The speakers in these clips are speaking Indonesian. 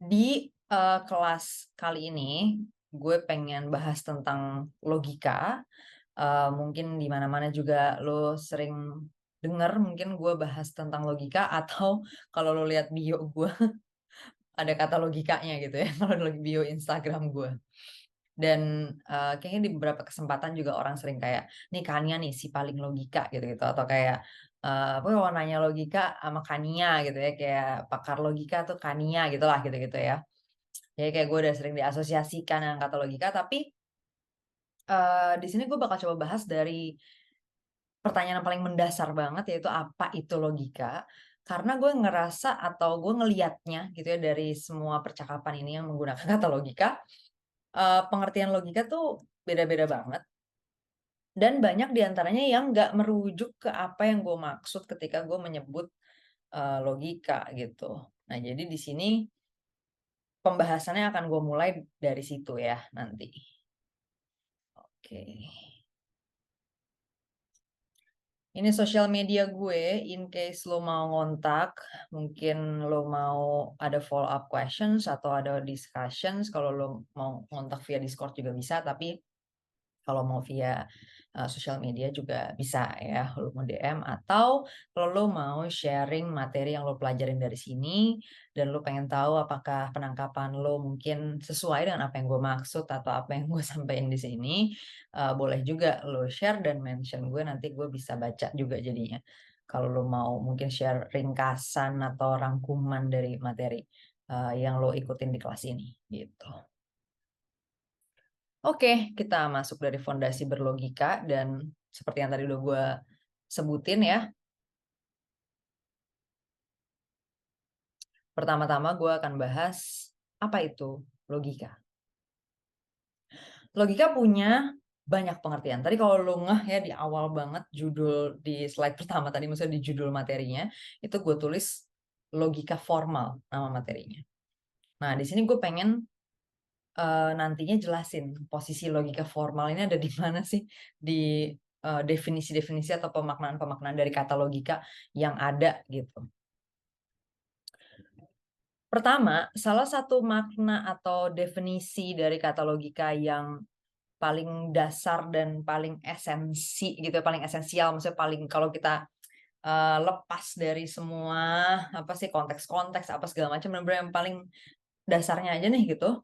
Di kelas kali ini, gue pengen bahas tentang logika. Mungkin di mana-mana juga lo sering denger mungkin gue bahas tentang logika atau kalau lo lihat bio gue ada kata logikanya gitu ya, kalau di bio Instagram gue. Dan, kayaknya di beberapa kesempatan juga orang sering kayak, "Nih Kania nih si paling logika," gitu-gitu, atau kayak, "Apa kalau nanya logika sama Kania," gitu ya, kayak pakar logika tuh Kania gitulah, gitu-gitu ya. Jadi kayak gue udah sering diasosiasikan dengan kata logika, tapi, di sini gue bakal coba bahas dari pertanyaan yang paling mendasar banget, yaitu apa itu logika. Karena gue ngerasa atau gue ngelihatnya gitu ya dari semua percakapan ini yang menggunakan kata logika, pengertian logika tuh beda-beda banget dan banyak di antaranya yang nggak merujuk ke apa yang gue maksud ketika gue menyebut, logika gitu. Nah jadi di sini pembahasannya akan gue mulai dari situ ya nanti. Oke. Ini sosial media gue, in case lo mau ngontak, mungkin lo mau ada follow up questions atau ada discussions, kalau lo mau ngontak via Discord juga bisa, tapi kalau mau via, sosial media juga bisa ya, lo mau DM atau kalau lo mau sharing materi yang lo pelajarin dari sini, dan lo pengen tahu apakah penangkapan lo mungkin sesuai dengan apa yang gue maksud atau apa yang gue sampaikan di sini, boleh juga lo share dan mention gue, nanti gue bisa baca juga jadinya. Kalau lo mau mungkin share ringkasan atau rangkuman dari materi, yang lo ikutin di kelas ini, gitu. Oke, kita masuk dari fondasi berlogika dan seperti yang tadi udah gue sebutin ya, pertama-tama gue akan bahas apa itu logika. Logika punya banyak pengertian. Tadi kalau lo ngeh ya di awal banget judul di slide pertama tadi, maksudnya di judul materinya, itu gue tulis logika formal nama materinya. Nah, di sini gue pengen nantinya jelasin posisi logika formal ini ada di mana sih di, definisi-definisi atau pemaknaan-pemaknaan dari kata logika yang ada gitu. Pertama, salah satu makna atau definisi dari kata logika yang paling dasar dan paling esensi gitu ya, paling esensial, maksudnya paling kalau kita, lepas dari semua apa sih, konteks-konteks apa segala macam, bener-bener yang paling dasarnya aja nih gitu,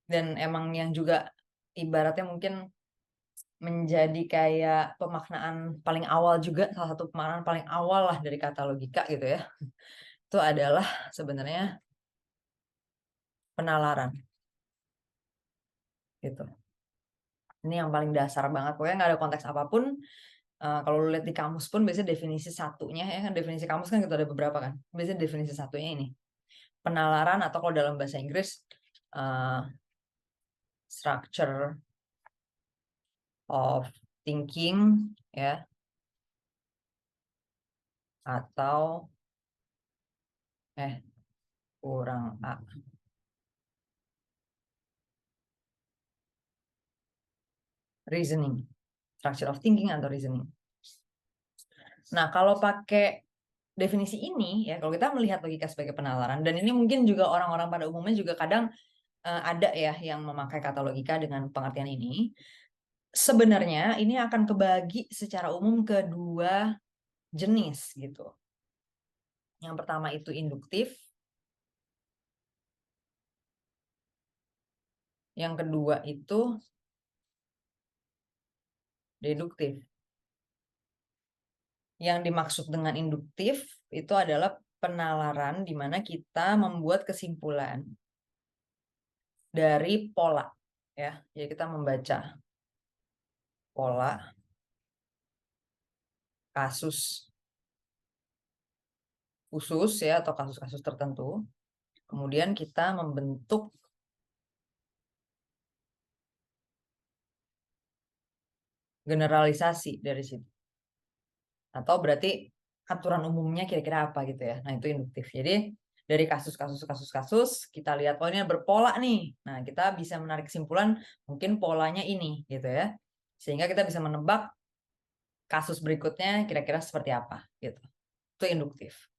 dan emang yang juga ibaratnya mungkin menjadi kayak pemaknaan paling awal juga, salah satu pemaknaan paling awal lah dari kata logika gitu ya, itu adalah sebenarnya penalaran, gitu. Ini yang paling dasar banget, pokoknya nggak ada konteks apapun, kalau lu lihat di kamus pun biasanya definisi satunya ya kan, definisi kamus kan gitu ada beberapa kan, biasanya definisi satunya ini, penalaran atau kalau dalam bahasa Inggris, eee, structure of thinking ya, atau kurang A. Reasoning, structure of thinking atau reasoning. Nah, kalau pakai definisi ini ya, kalau kita melihat logika sebagai penalaran, dan ini mungkin juga orang-orang pada umumnya juga kadang, ada ya yang memakai kata logika dengan pengertian ini. Sebenarnya ini akan kebagi secara umum ke 2 jenis gitu. Yang pertama itu induktif, yang kedua itu deduktif. Yang dimaksud dengan induktif itu adalah penalaran di mana kita membuat kesimpulan dari pola ya. Jadi kita membaca pola kasus khusus ya atau kasus-kasus tertentu. Kemudian kita membentuk generalisasi dari situ. Atau berarti aturan umumnya kira-kira apa gitu ya. Nah, itu induktif. Jadi dari kasus-kasus kita lihat oh ini berpola nih. Nah, kita bisa menarik kesimpulan mungkin polanya ini gitu ya. Sehingga kita bisa menebak kasus berikutnya kira-kira seperti apa gitu. Itu induktif.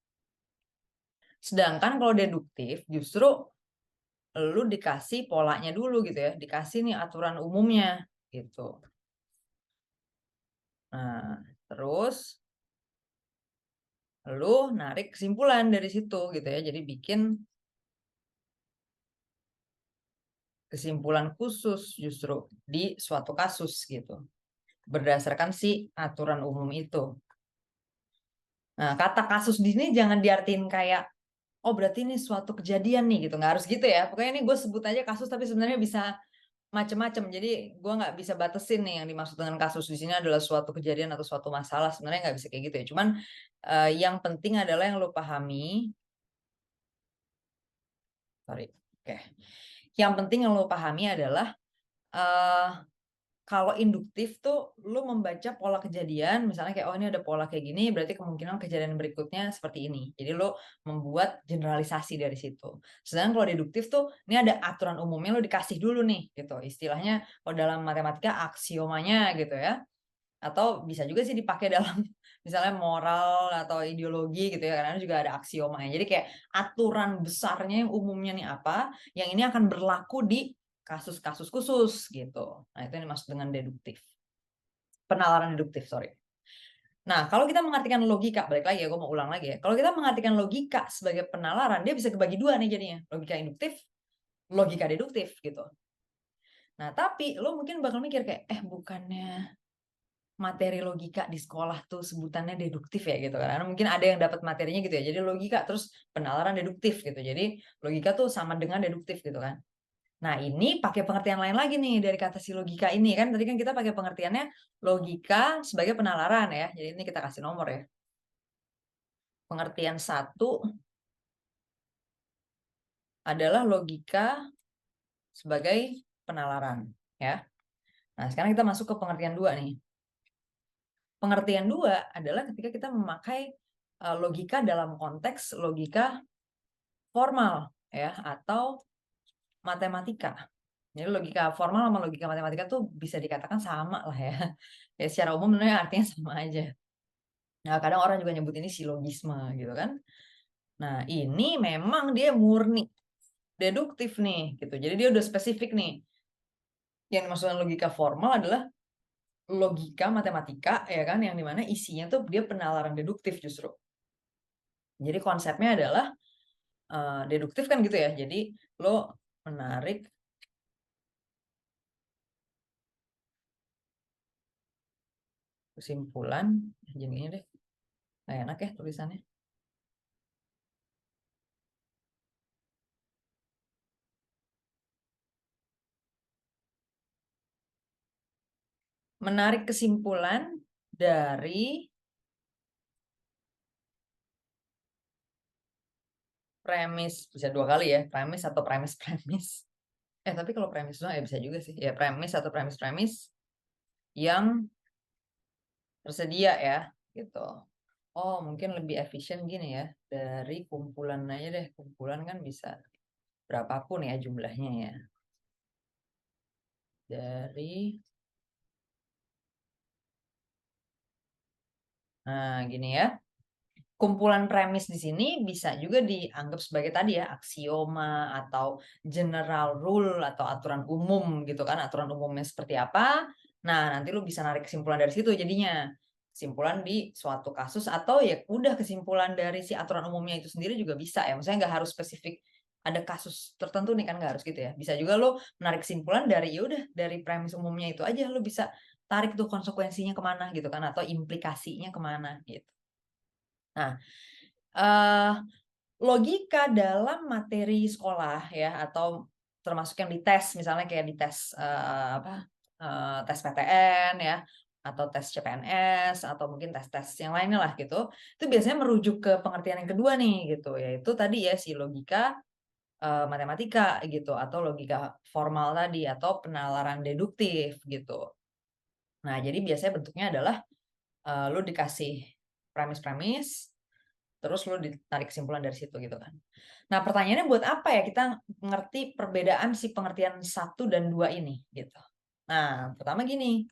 Sedangkan kalau deduktif justru lu dikasih polanya dulu gitu ya, dikasih nih aturan umumnya gitu. Nah, terus lu narik kesimpulan dari situ gitu ya. Jadi bikin kesimpulan khusus justru di suatu kasus gitu. Berdasarkan si aturan umum itu. Nah, kata kasus di sini jangan diartiin kayak, oh berarti ini suatu kejadian nih gitu. Nggak harus gitu ya. Pokoknya ini gue sebut aja kasus tapi sebenarnya bisa macem-macem. Jadi gue nggak bisa batasin nih yang dimaksud dengan kasus di sini adalah suatu kejadian atau suatu masalah. Sebenarnya nggak bisa kayak gitu ya. Cuman yang penting adalah yang lo pahami. Sorry. Oke. Yang penting yang lo pahami adalah eh kalau induktif tuh lu membaca pola kejadian, misalnya kayak oh ini ada pola kayak gini, berarti kemungkinan kejadian berikutnya seperti ini. Jadi lu membuat generalisasi dari situ. Sedangkan kalau deduktif tuh ini ada aturan umumnya lu dikasih dulu nih gitu. Istilahnya kalau dalam matematika aksiomanya gitu ya. Atau bisa juga sih dipakai dalam misalnya moral atau ideologi gitu ya, karena juga ada aksiomanya. Jadi kayak aturan besarnya yang umumnya nih apa, yang ini akan berlaku di kasus-kasus khusus gitu. Nah, itu yang dimaksud dengan deduktif. Penalaran deduktif, sorry. Nah, kalau kita mengartikan logika, balik lagi ya, gue mau ulang lagi ya. Kalau kita mengartikan logika sebagai penalaran, dia bisa kebagi dua nih jadinya. Logika induktif, logika deduktif gitu. Nah, tapi lo mungkin bakal mikir kayak, bukannya materi logika di sekolah tuh sebutannya deduktif ya gitu kan. Karena mungkin ada yang dapat materinya gitu ya. Jadi logika terus penalaran deduktif gitu. Jadi logika tuh sama dengan deduktif gitu kan. Nah, ini pakai pengertian lain lagi nih dari kata si logika ini kan. Tadi kan kita pakai pengertiannya logika sebagai penalaran ya. Jadi ini kita kasih nomor ya. Pengertian satu adalah logika sebagai penalaran ya. Nah, sekarang kita masuk ke pengertian dua nih. Pengertian dua adalah ketika kita memakai logika dalam konteks logika formal ya atau matematika. Jadi logika formal sama logika matematika tuh bisa dikatakan sama lah ya. Ya secara umum sebenarnya artinya sama aja. Nah, kadang orang juga nyebut ini silogisme gitu kan. Nah, ini memang dia murni deduktif nih gitu. Jadi dia udah spesifik nih. Yang dimaksudkan logika formal adalah logika matematika ya kan yang dimana isinya tuh dia penalaran deduktif justru. Jadi konsepnya adalah deduktif kan gitu ya. Jadi lo menarik kesimpulan, jadi ini deh, nggak enak ya tulisannya. Menarik kesimpulan dari premis, bisa dua kali ya, premis atau premis-premis. Tapi kalau premis doang ya bisa juga sih. Ya premis atau premis-premis yang tersedia ya, gitu. Oh, mungkin lebih efisien gini ya. Dari kumpulan aja deh. Kumpulan kan bisa berapapun ya jumlahnya ya. Dari, nah gini ya. Kumpulan premis di sini bisa juga dianggap sebagai tadi ya aksioma atau general rule atau aturan umum gitu kan, aturan umumnya seperti apa. Nah, nanti lu bisa narik kesimpulan dari situ jadinya. Kesimpulan di suatu kasus atau ya udah kesimpulan dari si aturan umumnya itu sendiri juga bisa ya. Maksudnya nggak harus spesifik ada kasus tertentu nih kan, nggak harus gitu ya. Bisa juga lo menarik kesimpulan dari ya udah dari premis umumnya itu aja lo bisa tarik tuh konsekuensinya kemana gitu kan atau implikasinya kemana gitu. Nah, eh, logika dalam materi sekolah ya atau termasuk yang di tes misalnya kayak di tes tes PTN ya atau tes CPNS atau mungkin tes-tes yang lainnya lah gitu. Itu biasanya merujuk ke pengertian yang kedua nih gitu yaitu tadi ya si logika matematika gitu atau logika formal tadi atau penalaran deduktif gitu. Nah, jadi biasanya bentuknya adalah lu dikasih premis-premis terus lu ditarik kesimpulan dari situ gitu kan. Nah, pertanyaannya buat apa ya kita ngerti perbedaan si pengertian satu dan dua ini gitu. Nah, pertama gini,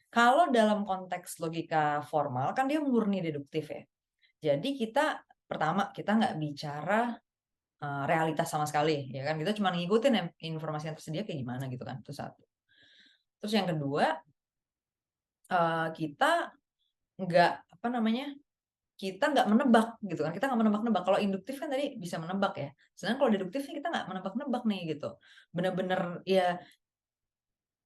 kalau dalam konteks logika formal kan dia murni deduktif ya. Jadi kita pertama kita nggak bicara realitas sama sekali, ya kan? Kita cuma ngikutin informasi yang tersedia kayak gimana gitu kan, itu satu. Terus yang kedua, kita nggak, apa namanya, kita nggak menebak gitu kan, kita nggak menebak-nebak. Kalau induktif kan tadi bisa menebak ya, sedangkan kalau deduktif nih kita nggak menebak-nebak nih gitu. Bener-bener ya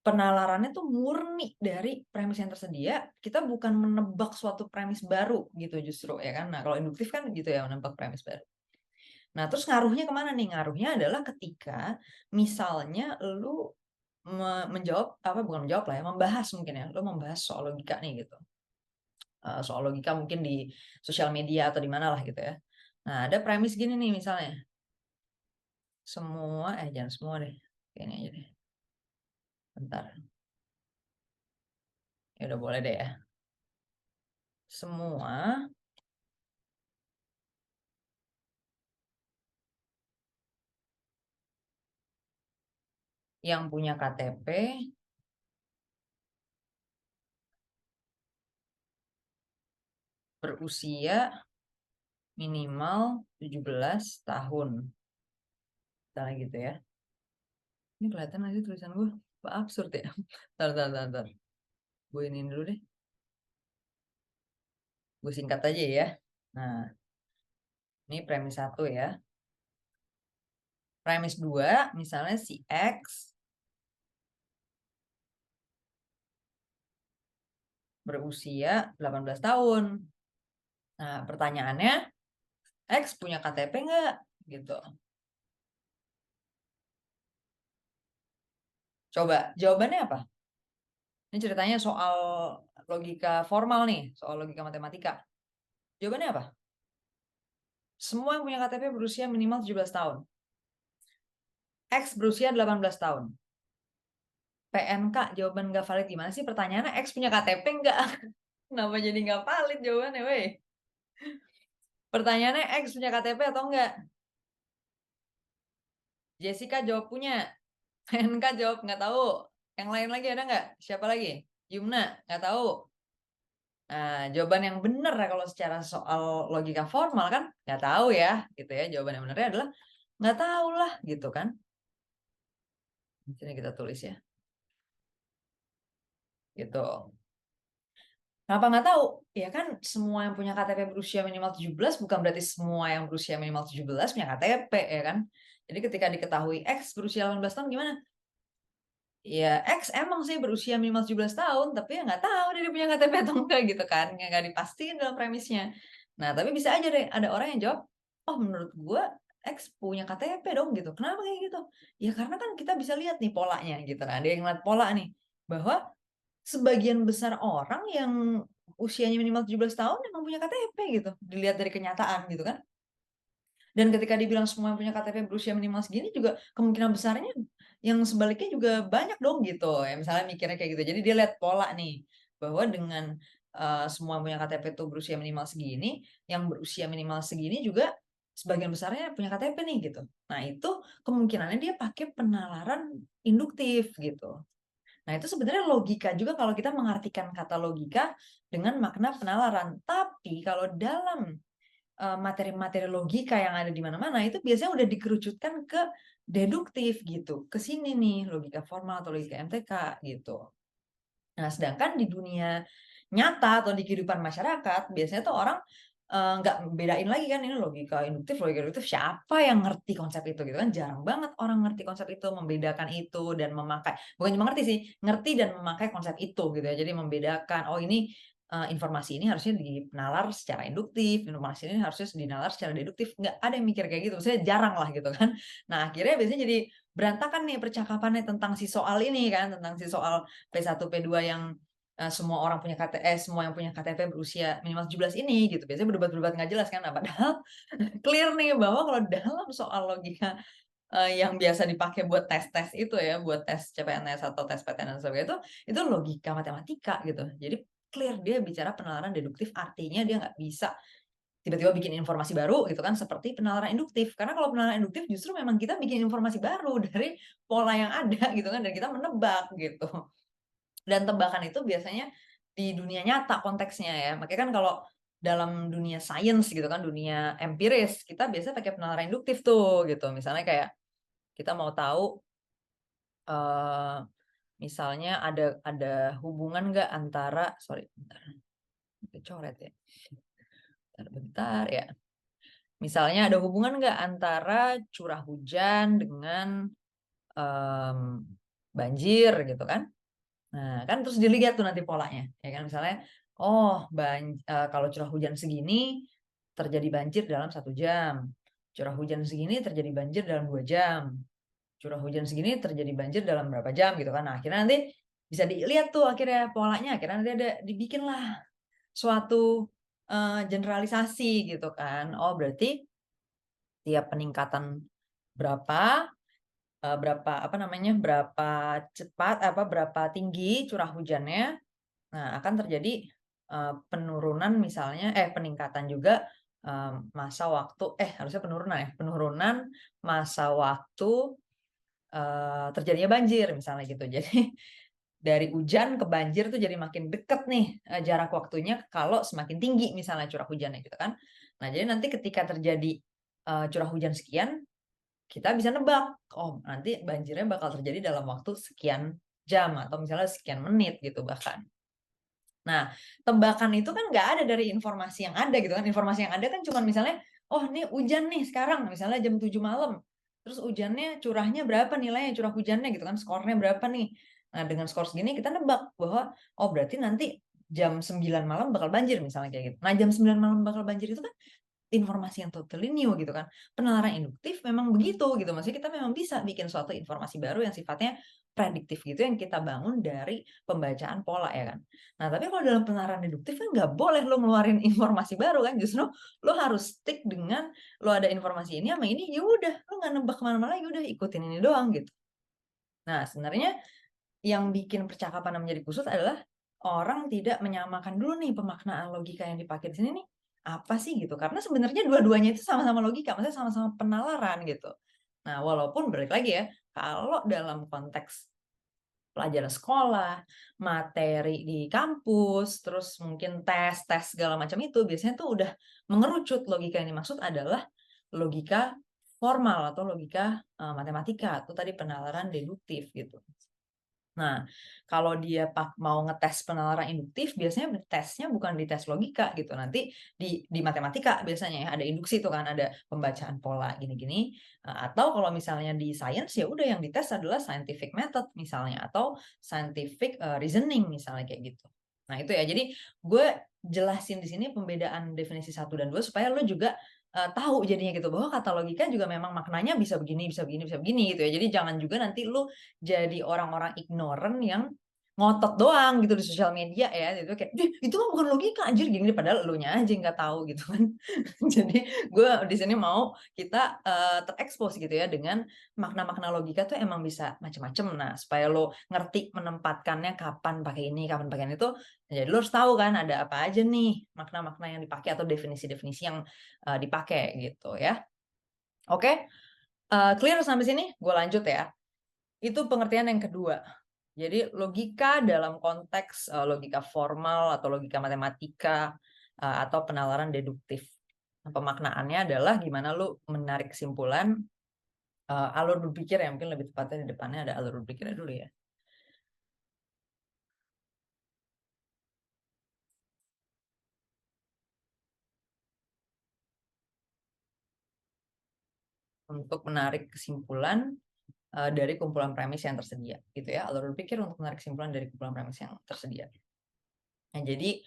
penalarannya tuh murni dari premis yang tersedia, kita bukan menebak suatu premis baru gitu justru ya kan. Nah, kalau induktif kan gitu ya, menebak premis baru. Nah, terus ngaruhnya kemana nih? Ngaruhnya adalah ketika misalnya lu menjawab, apa, bukan menjawab lah ya, membahas mungkin ya, lu membahas soal logika nih gitu. Soal logika mungkin di sosial media atau di mana lah gitu ya. Nah, ada premis gini nih misalnya, semua, jangan semua deh, ini aja deh, bentar, ya udah boleh deh ya. Semua yang punya KTP berusia minimal 17 tahun. Misalnya gitu ya. Ini kelihatan aja tulisan gue. Apa absurd ya? Bentar. Gue ini dulu deh. Gue singkat aja ya. Nah, ini premis 1 ya. Premis 2, misalnya si X berusia 18 tahun. Nah, pertanyaannya, X punya KTP nggak? Gitu. Coba, jawabannya apa? Ini ceritanya soal logika formal nih, soal logika matematika. Jawabannya apa? Semua yang punya KTP berusia minimal 17 tahun. X berusia 18 tahun. PNK, jawaban nggak valid gimana sih? Pertanyaannya X punya KTP nggak? Kenapa jadi nggak valid jawabannya, weh? Pertanyaannya X punya KTP atau enggak? Jessica jawab punya. PNK jawab nggak tahu. Yang lain lagi ada nggak? Siapa lagi? Yumna, nggak tahu. Nah, jawaban yang benar ya kalau secara soal logika formal kan nggak tahu ya, gitu ya. Jawaban yang benarnya adalah nggak tahu lah, gitu kan. Di sini kita tulis ya, gitu. Kenapa nggak tahu? Ya kan semua yang punya KTP berusia minimal 17 bukan berarti semua yang berusia minimal 17 punya KTP, ya kan? Jadi ketika diketahui X berusia 18 tahun gimana? Ya X emang sih berusia minimal 17 tahun, tapi ya nggak tahu dia punya KTP atau enggak gitu kan. Nggak dipastiin dalam premisnya. Nah, tapi bisa aja deh ada orang yang jawab, oh menurut gua X punya KTP dong gitu. Kenapa kayak gitu? Ya karena kan kita bisa lihat nih polanya gitu kan. Dia yang ngeliat pola nih. Bahwa sebagian besar orang yang usianya minimal 17 tahun emang punya KTP gitu. Dilihat dari kenyataan gitu kan. Dan ketika dibilang semua yang punya KTP berusia minimal segini juga kemungkinan besarnya yang sebaliknya juga banyak dong gitu. Ya misalnya mikirnya kayak gitu. Jadi dia lihat pola nih bahwa dengan semua yang punya KTP itu berusia minimal segini, yang berusia minimal segini juga sebagian besarnya punya KTP nih gitu. Nah, itu kemungkinannya dia pakai penalaran induktif gitu. Nah, itu sebenarnya logika juga kalau kita mengartikan kata logika dengan makna penalaran. Tapi kalau dalam materi-materi logika yang ada di mana-mana itu biasanya udah dikerucutkan ke deduktif gitu. Ke sini nih logika formal atau logika MTK gitu. Nah, sedangkan di dunia nyata atau di kehidupan masyarakat biasanya tuh orang nggak bedain lagi kan ini logika induktif, logika deduktif. Siapa yang ngerti konsep itu gitu kan? Jarang banget orang ngerti konsep itu, membedakan itu dan memakai. Bukan cuma ngerti sih, ngerti dan memakai konsep itu gitu ya. Jadi membedakan, oh ini informasi ini harusnya dinalar secara induktif, informasi ini harusnya dinalar secara deduktif. Nggak ada yang mikir kayak gitu, maksudnya jarang lah gitu kan. Nah, akhirnya biasanya jadi berantakan nih percakapannya tentang si soal ini kan, tentang si soal P1, P2 yang semua orang punya semua yang punya KTP berusia minimal 17 ini gitu. Biasanya berdebat-berdebat nggak jelas kan. Nah, padahal clear nih bahwa kalau dalam soal logika yang biasa dipakai buat tes-tes itu ya, buat tes CPNS atau tes PTN dan sebagainya itu logika matematika gitu. Jadi clear dia bicara penalaran deduktif, artinya dia nggak bisa tiba-tiba bikin informasi baru gitu kan seperti penalaran induktif. Karena kalau penalaran induktif justru memang kita bikin informasi baru dari pola yang ada gitu kan dan kita menebak gitu. Dan tebakan itu biasanya di dunia nyata konteksnya ya. Makanya kan kalau dalam dunia sains gitu kan, dunia empiris, kita biasa pakai penalaran induktif tuh gitu. Misalnya kayak kita mau tahu eh, misalnya ada hubungan nggak antara, sorry, bentar, coret ya, bentar ya. Misalnya ada hubungan nggak antara curah hujan dengan em, banjir gitu kan? Nah, kan terus dilihat tuh nanti polanya, ya kan? Misalnya, oh, kalau curah hujan segini terjadi banjir dalam 1 jam, curah hujan segini terjadi banjir dalam 2 jam, curah hujan segini terjadi banjir dalam berapa jam gitu kan? Nah, akhirnya nanti bisa dilihat tuh akhirnya polanya, akhirnya nanti dibikinlah suatu generalisasi gitu kan? Oh, berarti tiap peningkatan berapa berapa apa namanya berapa cepat berapa tinggi curah hujannya, nah akan terjadi penurunan misalnya peningkatan juga masa waktu harusnya penurunan masa waktu terjadinya banjir misalnya gitu. Jadi dari hujan ke banjir tuh jadi makin deket nih jarak waktunya kalau semakin tinggi misalnya curah hujannya gitu kan. Nah jadi nanti ketika terjadi curah hujan sekian, kita bisa nebak, oh nanti banjirnya bakal terjadi dalam waktu sekian jam atau misalnya sekian menit gitu bahkan. Nah, tebakan itu kan nggak ada dari informasi yang ada gitu kan. Informasi yang ada kan cuma misalnya, oh ini hujan nih sekarang, misalnya jam 7 malam. Terus hujannya curahnya berapa nilainya, curah hujannya gitu kan, skornya berapa nih. Nah, dengan skor segini kita nebak bahwa, oh berarti nanti jam 9 malam bakal banjir misalnya kayak gitu. Nah, jam 9 malam bakal banjir itu kan informasi yang totally new gitu kan. Penalaran induktif memang begitu gitu. Maksudnya kita memang bisa bikin suatu informasi baru yang sifatnya prediktif gitu yang kita bangun dari pembacaan pola ya kan. Nah, tapi kalau dalam penalaran induktif kan nggak boleh lo ngeluarin informasi baru kan. Justru lo harus stick dengan lo ada informasi ini sama ini, ya udah lo nggak nebak kemana-mana lagi, udah ikutin ini doang gitu. Nah, sebenarnya yang bikin percakapan menjadi kusut adalah orang tidak menyamakan dulu nih pemaknaan logika yang dipakai di sini nih apa sih gitu. Karena sebenarnya dua-duanya itu sama-sama logika, maksudnya sama-sama penalaran gitu. Nah, walaupun balik lagi ya, kalau dalam konteks pelajaran sekolah, materi di kampus, terus mungkin tes-tes segala macam itu biasanya tuh udah mengerucut. Logika yang dimaksud adalah logika formal atau logika matematika, itu tadi penalaran deduktif gitu. Nah, kalau dia mau ngetes penalaran induktif, biasanya tesnya bukan di tes logika gitu. Nanti di matematika biasanya ya, ada induksi itu kan, ada pembacaan pola gini-gini. Atau kalau misalnya di science ya udah yang dites adalah scientific method misalnya atau scientific reasoning misalnya kayak gitu. Nah, itu ya. Jadi gue jelasin di sini pembedaan definisi 1 dan 2 supaya lo juga tahu jadinya gitu bahwa kata logika juga memang maknanya bisa begini, bisa begini, bisa begini gitu ya. Jadi jangan juga nanti lu jadi orang-orang ignorant yang ngotot doang gitu di sosial media ya, itu kayak itu mah bukan logika anjir gini, padahal elunya aja nggak tahu gitu kan. Jadi gue di sini mau kita terekspos gitu ya dengan makna-makna logika tuh emang bisa macam-macam. Nah, supaya lo ngerti menempatkannya kapan pakai ini, kapan pakai itu, jadi lo harus tahu kan ada apa aja nih makna-makna yang dipakai atau definisi-definisi yang dipakai gitu ya. Oke, clear sampai sini? Gue lanjut ya. Itu pengertian yang kedua. Jadi logika dalam konteks logika formal atau logika matematika atau penalaran deduktif. Nah, pemaknaannya adalah gimana lu menarik kesimpulan alur berpikir ya, mungkin lebih tepatnya di depannya ada alur berpikirnya dulu ya. Untuk menarik kesimpulan dari kumpulan premis yang tersedia gitu ya. Alur berpikir untuk menarik kesimpulan dari kumpulan premis yang tersedia. Nah, jadi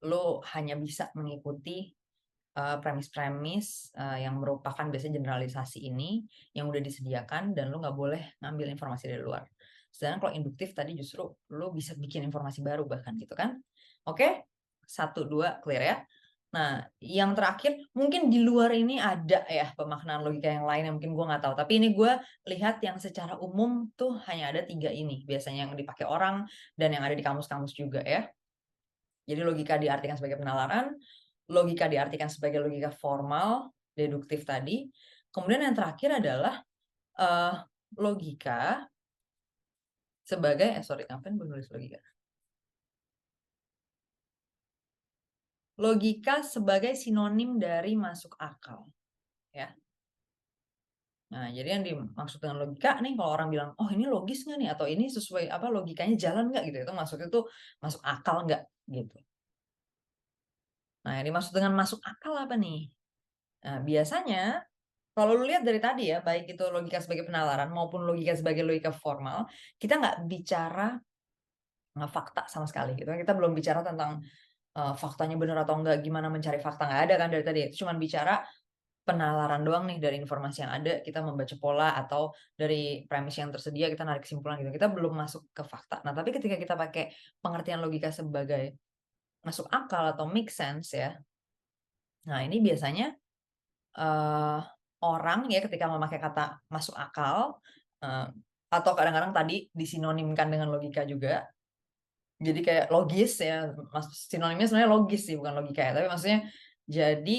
lo hanya bisa mengikuti premis-premis yang merupakan biasanya generalisasi ini yang udah disediakan dan lo nggak boleh ngambil informasi dari luar. Sedangkan kalau induktif tadi justru lo bisa bikin informasi baru bahkan gitu kan. Oke, 1, 2 clear ya. Nah, yang terakhir mungkin di luar ini ada ya pemaknaan logika yang lain yang mungkin gue nggak tahu. Tapi ini gue lihat yang secara umum tuh hanya ada 3 ini biasanya yang dipakai orang dan yang ada di kamus-kamus juga ya. Jadi logika diartikan sebagai penalaran, logika diartikan sebagai logika formal, deduktif tadi. Kemudian yang terakhir adalah uh, logika sebagai, sorry, ngapain gue nulis logika? logika sebagai sinonim dari masuk akal, ya. Nah, jadi yang dimaksud dengan logika nih kalau orang bilang, "Oh, ini logis nggak nih?" Atau "Ini sesuai apa, logikanya jalan nggak?" Gitu, itu maksudnya tuh masuk akal nggak, gitu. Nah, yang dimaksud dengan masuk akal apa nih? Nah, biasanya kalau lu lihat dari tadi ya, baik itu logika sebagai penalaran maupun logika sebagai logika formal, kita nggak bicara fakta sama sekali gitu kan. Kita belum bicara tentang, faktanya benar atau enggak, gimana mencari fakta, nggak ada kan dari tadi. Itu cuman bicara penalaran doang nih dari informasi yang ada, kita membaca pola atau dari premis yang tersedia kita narik kesimpulan gitu. Kita belum masuk ke fakta. Nah, tapi ketika kita pakai pengertian logika sebagai masuk akal atau make sense ya, nah ini biasanya, eee, orang ya ketika memakai kata masuk akal, eee, atau kadang-kadang tadi disinonimkan dengan logika juga, jadi kayak logis ya, sinonimnya sebenarnya logis sih bukan logika ya, tapi maksudnya jadi,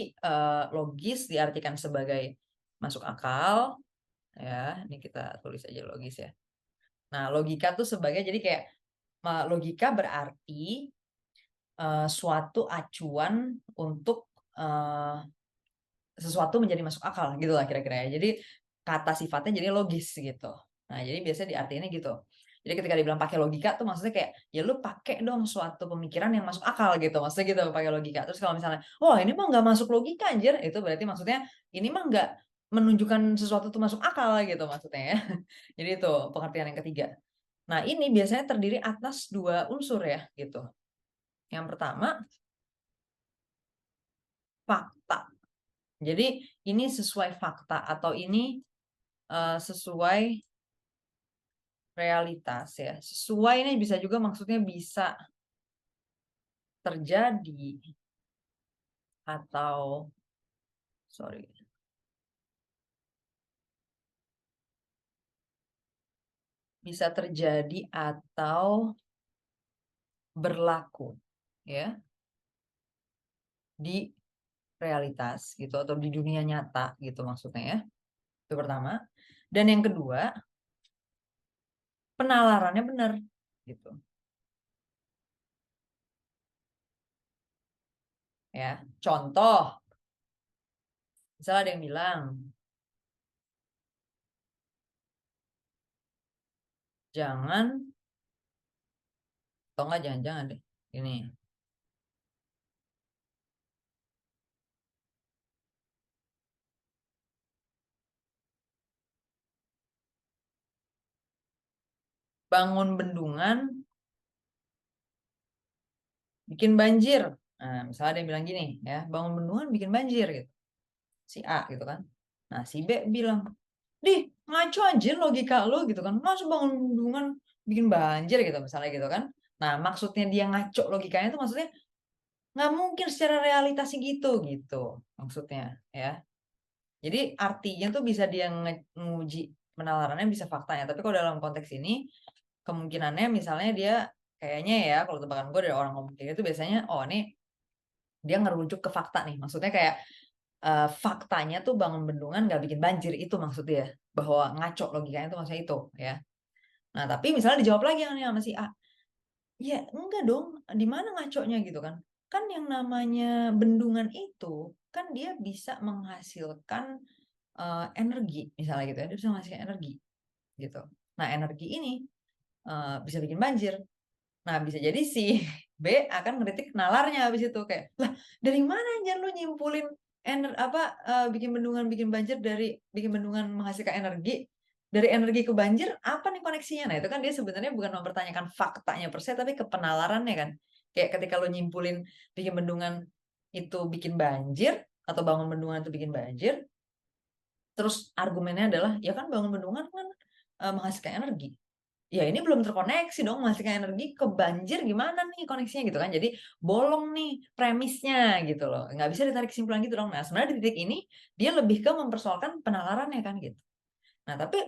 logis diartikan sebagai masuk akal, ya, ini kita tulis aja logis ya. Nah, logika tuh sebagai jadi kayak, logika berarti, suatu acuan untuk, sesuatu menjadi masuk akal gitulah kira-kira ya. Jadi kata sifatnya jadi logis gitu. Nah, jadi biasanya diartiinnya gitu. Jadi ketika dibilang pakai logika tuh maksudnya kayak, ya lu pakai dong suatu pemikiran yang masuk akal gitu, maksudnya gitu pakai logika. Terus kalau misalnya, "Wah ini mah nggak masuk logika anjir," itu berarti maksudnya ini mah nggak menunjukkan sesuatu tuh masuk akal gitu maksudnya ya. Jadi itu pengertian yang ketiga. Nah ini biasanya terdiri atas 2 unsur ya gitu. Yang pertama, fakta. Jadi ini sesuai fakta atau ini, sesuai realitas ya. Sesuai ini bisa juga maksudnya bisa terjadi atau sorry, bisa terjadi atau berlaku ya di realitas gitu atau di dunia nyata gitu maksudnya ya. Itu pertama. Dan yang kedua, penalarannya benar gitu ya. Contoh, misalnya ada yang bilang, "Jangan," atau enggak jangan-jangan deh, ini, "Bangun bendungan bikin banjir." Nah, misalnya ada yang bilang gini ya, "Bangun bendungan bikin banjir," gitu, si A gitu kan. Nah, si B bilang, "Dih, ngaco anjir logika lu," gitu kan, "masa bangun bendungan bikin banjir," gitu, misalnya gitu kan. Nah, maksudnya dia ngaco logikanya itu maksudnya, nggak mungkin secara realitasnya gitu maksudnya, ya. Jadi artinya tuh bisa dia nguji penalarannya bisa faktanya, tapi kalau dalam konteks ini, kemungkinannya misalnya dia kayaknya ya, kalau tebakan gue dari orang ngomong kayak gitu biasanya, oh ini dia ngerujuk ke fakta nih, maksudnya kayak, faktanya tuh bangun bendungan nggak bikin banjir, itu maksud dia, bahwa ngaco logikanya itu maksudnya itu, ya. Nah, tapi misalnya dijawab lagi nih sama si A, "Ya enggak dong, di mana ngaconya?" Gitu kan. Kan yang namanya bendungan itu, kan dia bisa menghasilkan, energi, misalnya gitu ya, dia bisa menghasilkan energi, gitu. Nah, energi ini, bisa bikin banjir. Nah, bisa jadi si B akan ngeritik nalarnya habis itu, kayak, "Lah, dari mana anjir lu nyimpulin bikin banjir dari bikin bendungan menghasilkan energi, dari energi ke banjir apa nih koneksinya?" Nah, itu kan dia sebenarnya bukan mempertanyakan faktanya per se, tapi ke penalarannya kan. Kayak ketika lu nyimpulin bikin bendungan itu bikin banjir, atau bangun bendungan itu bikin banjir, terus argumennya adalah, "Ya kan bangun bendungan kan, menghasilkan energi." Ya ini belum terkoneksi dong menghasilkan energi ke banjir gimana nih koneksinya gitu kan. Jadi bolong nih premisnya gitu loh, nggak bisa ditarik kesimpulan gitu dong. Nah sebenarnya di titik ini dia lebih ke mempersoalkan penalarannya kan gitu. Nah tapi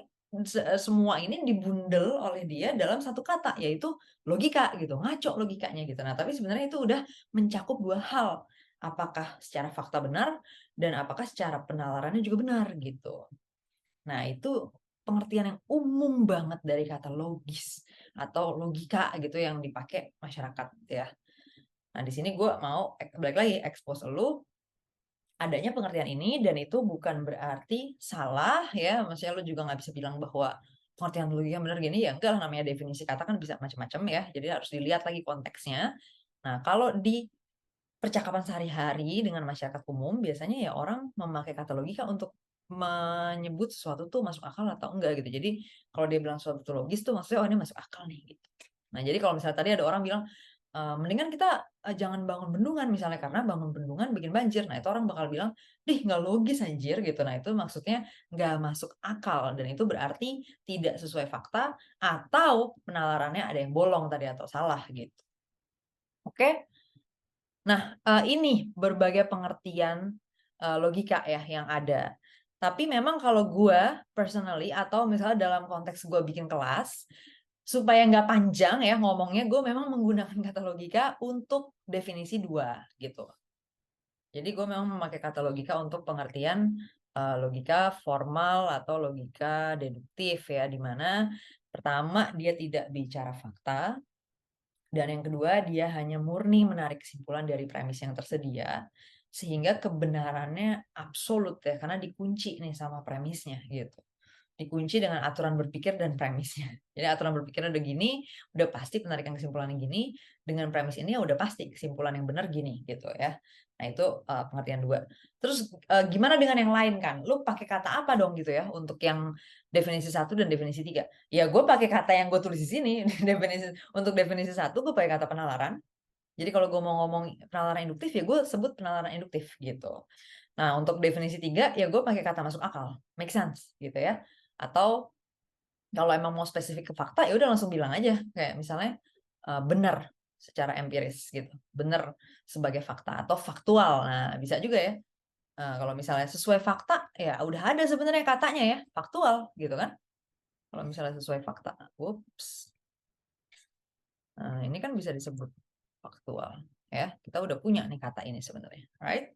semua ini dibundel oleh dia dalam satu kata yaitu logika gitu, ngaco logikanya gitu. Nah tapi sebenarnya itu udah mencakup 2 hal, apakah secara fakta benar dan apakah secara penalarannya juga benar gitu. Nah, itu pengertian yang umum banget dari kata logis atau logika gitu yang dipakai masyarakat ya. Nah, di sini gue mau balik lagi expose lu adanya pengertian ini, dan itu bukan berarti salah ya. Maksudnya lu juga nggak bisa bilang bahwa pengertian lu yang benar gini, ya enggak lah, namanya definisi kata kan bisa macam-macam ya. Jadi harus dilihat lagi konteksnya. Nah, kalau di percakapan sehari-hari dengan masyarakat umum, biasanya ya orang memakai kata logika untuk menyebut sesuatu tuh masuk akal atau enggak gitu. Jadi kalau dia bilang sesuatu tuh logis tuh maksudnya oh ini masuk akal nih gitu. Nah, jadi kalau misalnya tadi ada orang bilang mendingan kita jangan bangun bendungan misalnya karena bangun bendungan bikin banjir. Nah, itu orang bakal bilang, "Dih, nggak logis anjir," gitu. Nah, itu maksudnya nggak masuk akal dan itu berarti tidak sesuai fakta atau penalarannya ada yang bolong tadi atau salah gitu. Oke? Nah, ini berbagai pengertian, logika ya yang ada. Tapi memang kalau gue personally atau misalnya dalam konteks gue bikin kelas, supaya nggak panjang ya ngomongnya, gue memang menggunakan kata logika untuk definisi 2 gitu. Jadi gue memang memakai kata logika untuk pengertian, logika formal atau logika deduktif ya, di mana pertama dia tidak bicara fakta, dan yang kedua, dia hanya murni menarik kesimpulan dari premis yang tersedia, sehingga kebenarannya absolut ya, karena dikunci nih sama premisnya gitu. Dikunci dengan aturan berpikir dan premisnya. Jadi aturan berpikirnya udah gini, udah pasti penarikan kesimpulannya gini, dengan premis ini ya udah pasti kesimpulan yang benar gini gitu ya. Nah itu pengertian 2. Terus gimana dengan yang lain kan? Lu pakai kata apa dong gitu ya untuk yang definisi 1 dan definisi 3? Ya gue pakai kata yang gue tulis di sini. Untuk definisi 1 gue pakai kata penalaran. Jadi kalau gue mau ngomong penalaran induktif ya gue sebut penalaran induktif gitu. Nah, untuk definisi 3 ya gue pakai kata masuk akal, make sense gitu ya. Atau kalau emang mau spesifik ke fakta ya udah langsung bilang aja kayak misalnya benar secara empiris gitu. Benar sebagai fakta atau faktual. Nah, bisa juga ya. Kalau misalnya sesuai fakta ya udah ada sebenarnya katanya ya, faktual gitu kan. Kalau misalnya sesuai fakta. Ups. Nah, ini kan bisa disebut faktual ya. Kita udah punya nih kata ini sebenarnya, right?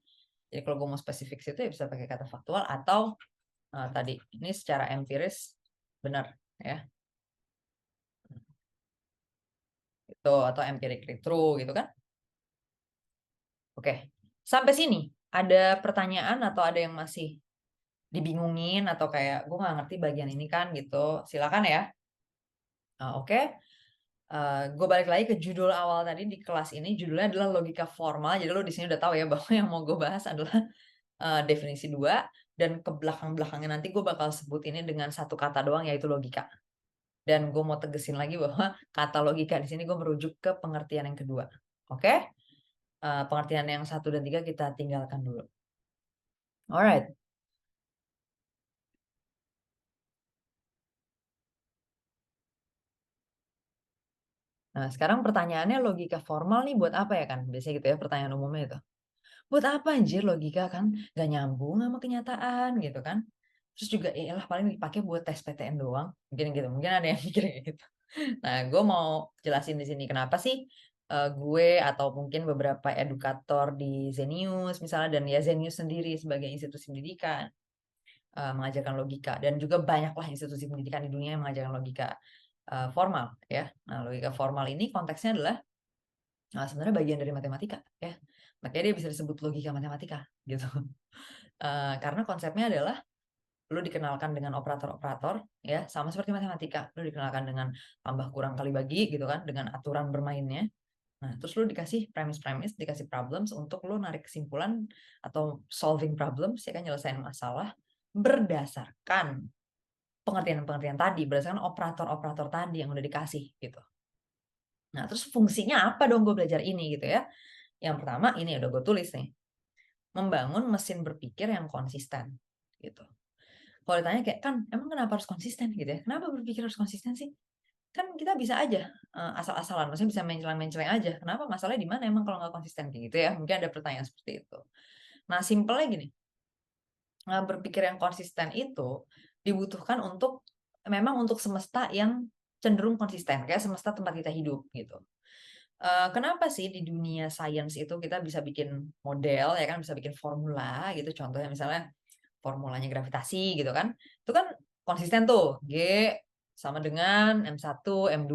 Jadi kalau gue mau spesifik situ ya bisa pakai kata faktual atau tadi ini secara empiris benar ya. Itu atau empirically true gitu kan. Oke. Sampai sini ada pertanyaan atau ada yang masih dibingungin atau kayak gue nggak ngerti bagian ini kan gitu. Silakan ya. Oke. Gue balik lagi ke judul awal tadi di kelas ini, judulnya adalah logika formal. Jadi lo di sini udah tahu ya bahwa yang mau gue bahas adalah definisi 2, dan ke belakang-belakangnya nanti gue bakal sebut ini dengan satu kata doang yaitu logika. Dan gue mau tegesin lagi bahwa kata logika di sini gue merujuk ke pengertian yang kedua. Oke? Pengertian yang 1 dan 3 kita tinggalkan dulu. Alright. Nah, sekarang pertanyaannya logika formal nih buat apa ya kan? Biasanya gitu ya pertanyaan umumnya itu. Buat apa anjir logika kan? Gak nyambung sama kenyataan gitu kan? Terus juga lah paling dipakai buat tes PTN doang. Mungkin gitu. Mungkin ada yang mikir kayak gitu. Nah, gue mau jelasin di sini kenapa sih gue atau mungkin beberapa edukator di Zenius misalnya, dan ya Zenius sendiri sebagai institusi pendidikan mengajarkan logika, dan juga banyaklah institusi pendidikan di dunia yang mengajarkan logika formal ya. Nah, logika formal ini konteksnya adalah sebenarnya bagian dari matematika ya. Makanya dia bisa disebut logika matematika gitu. Karena konsepnya adalah lu dikenalkan dengan operator-operator ya, sama seperti matematika. Lu dikenalkan dengan tambah kurang kali bagi gitu kan, dengan aturan bermainnya. Nah, terus lu dikasih premis-premis, dikasih problems untuk lu narik kesimpulan atau solving problems ya kan, nyelesain masalah berdasarkan pengertian-pengertian tadi, berdasarkan operator-operator tadi yang udah dikasih gitu. Nah, terus fungsinya apa dong gue belajar ini gitu ya? Yang pertama ini udah gue tulis nih. Membangun mesin berpikir yang konsisten gitu. Kalau ditanya kayak, kan emang kenapa harus konsisten gitu ya? Kenapa berpikir harus konsisten sih? Kan kita bisa aja asal-asalan, maksudnya bisa menceleng-menceleng aja. Kenapa masalahnya di mana emang kalau nggak konsisten kayak gitu ya? Mungkin ada pertanyaan seperti itu. Nah, simpelnya gini, berpikir yang konsisten itu dibutuhkan untuk memang untuk semesta yang cenderung konsisten, kayak semesta tempat kita hidup gitu. Kenapa sih di dunia sains itu kita bisa bikin model ya kan, bisa bikin formula gitu, contohnya misalnya formulanya gravitasi gitu kan. Itu kan konsisten tuh, G sama dengan M1, M2,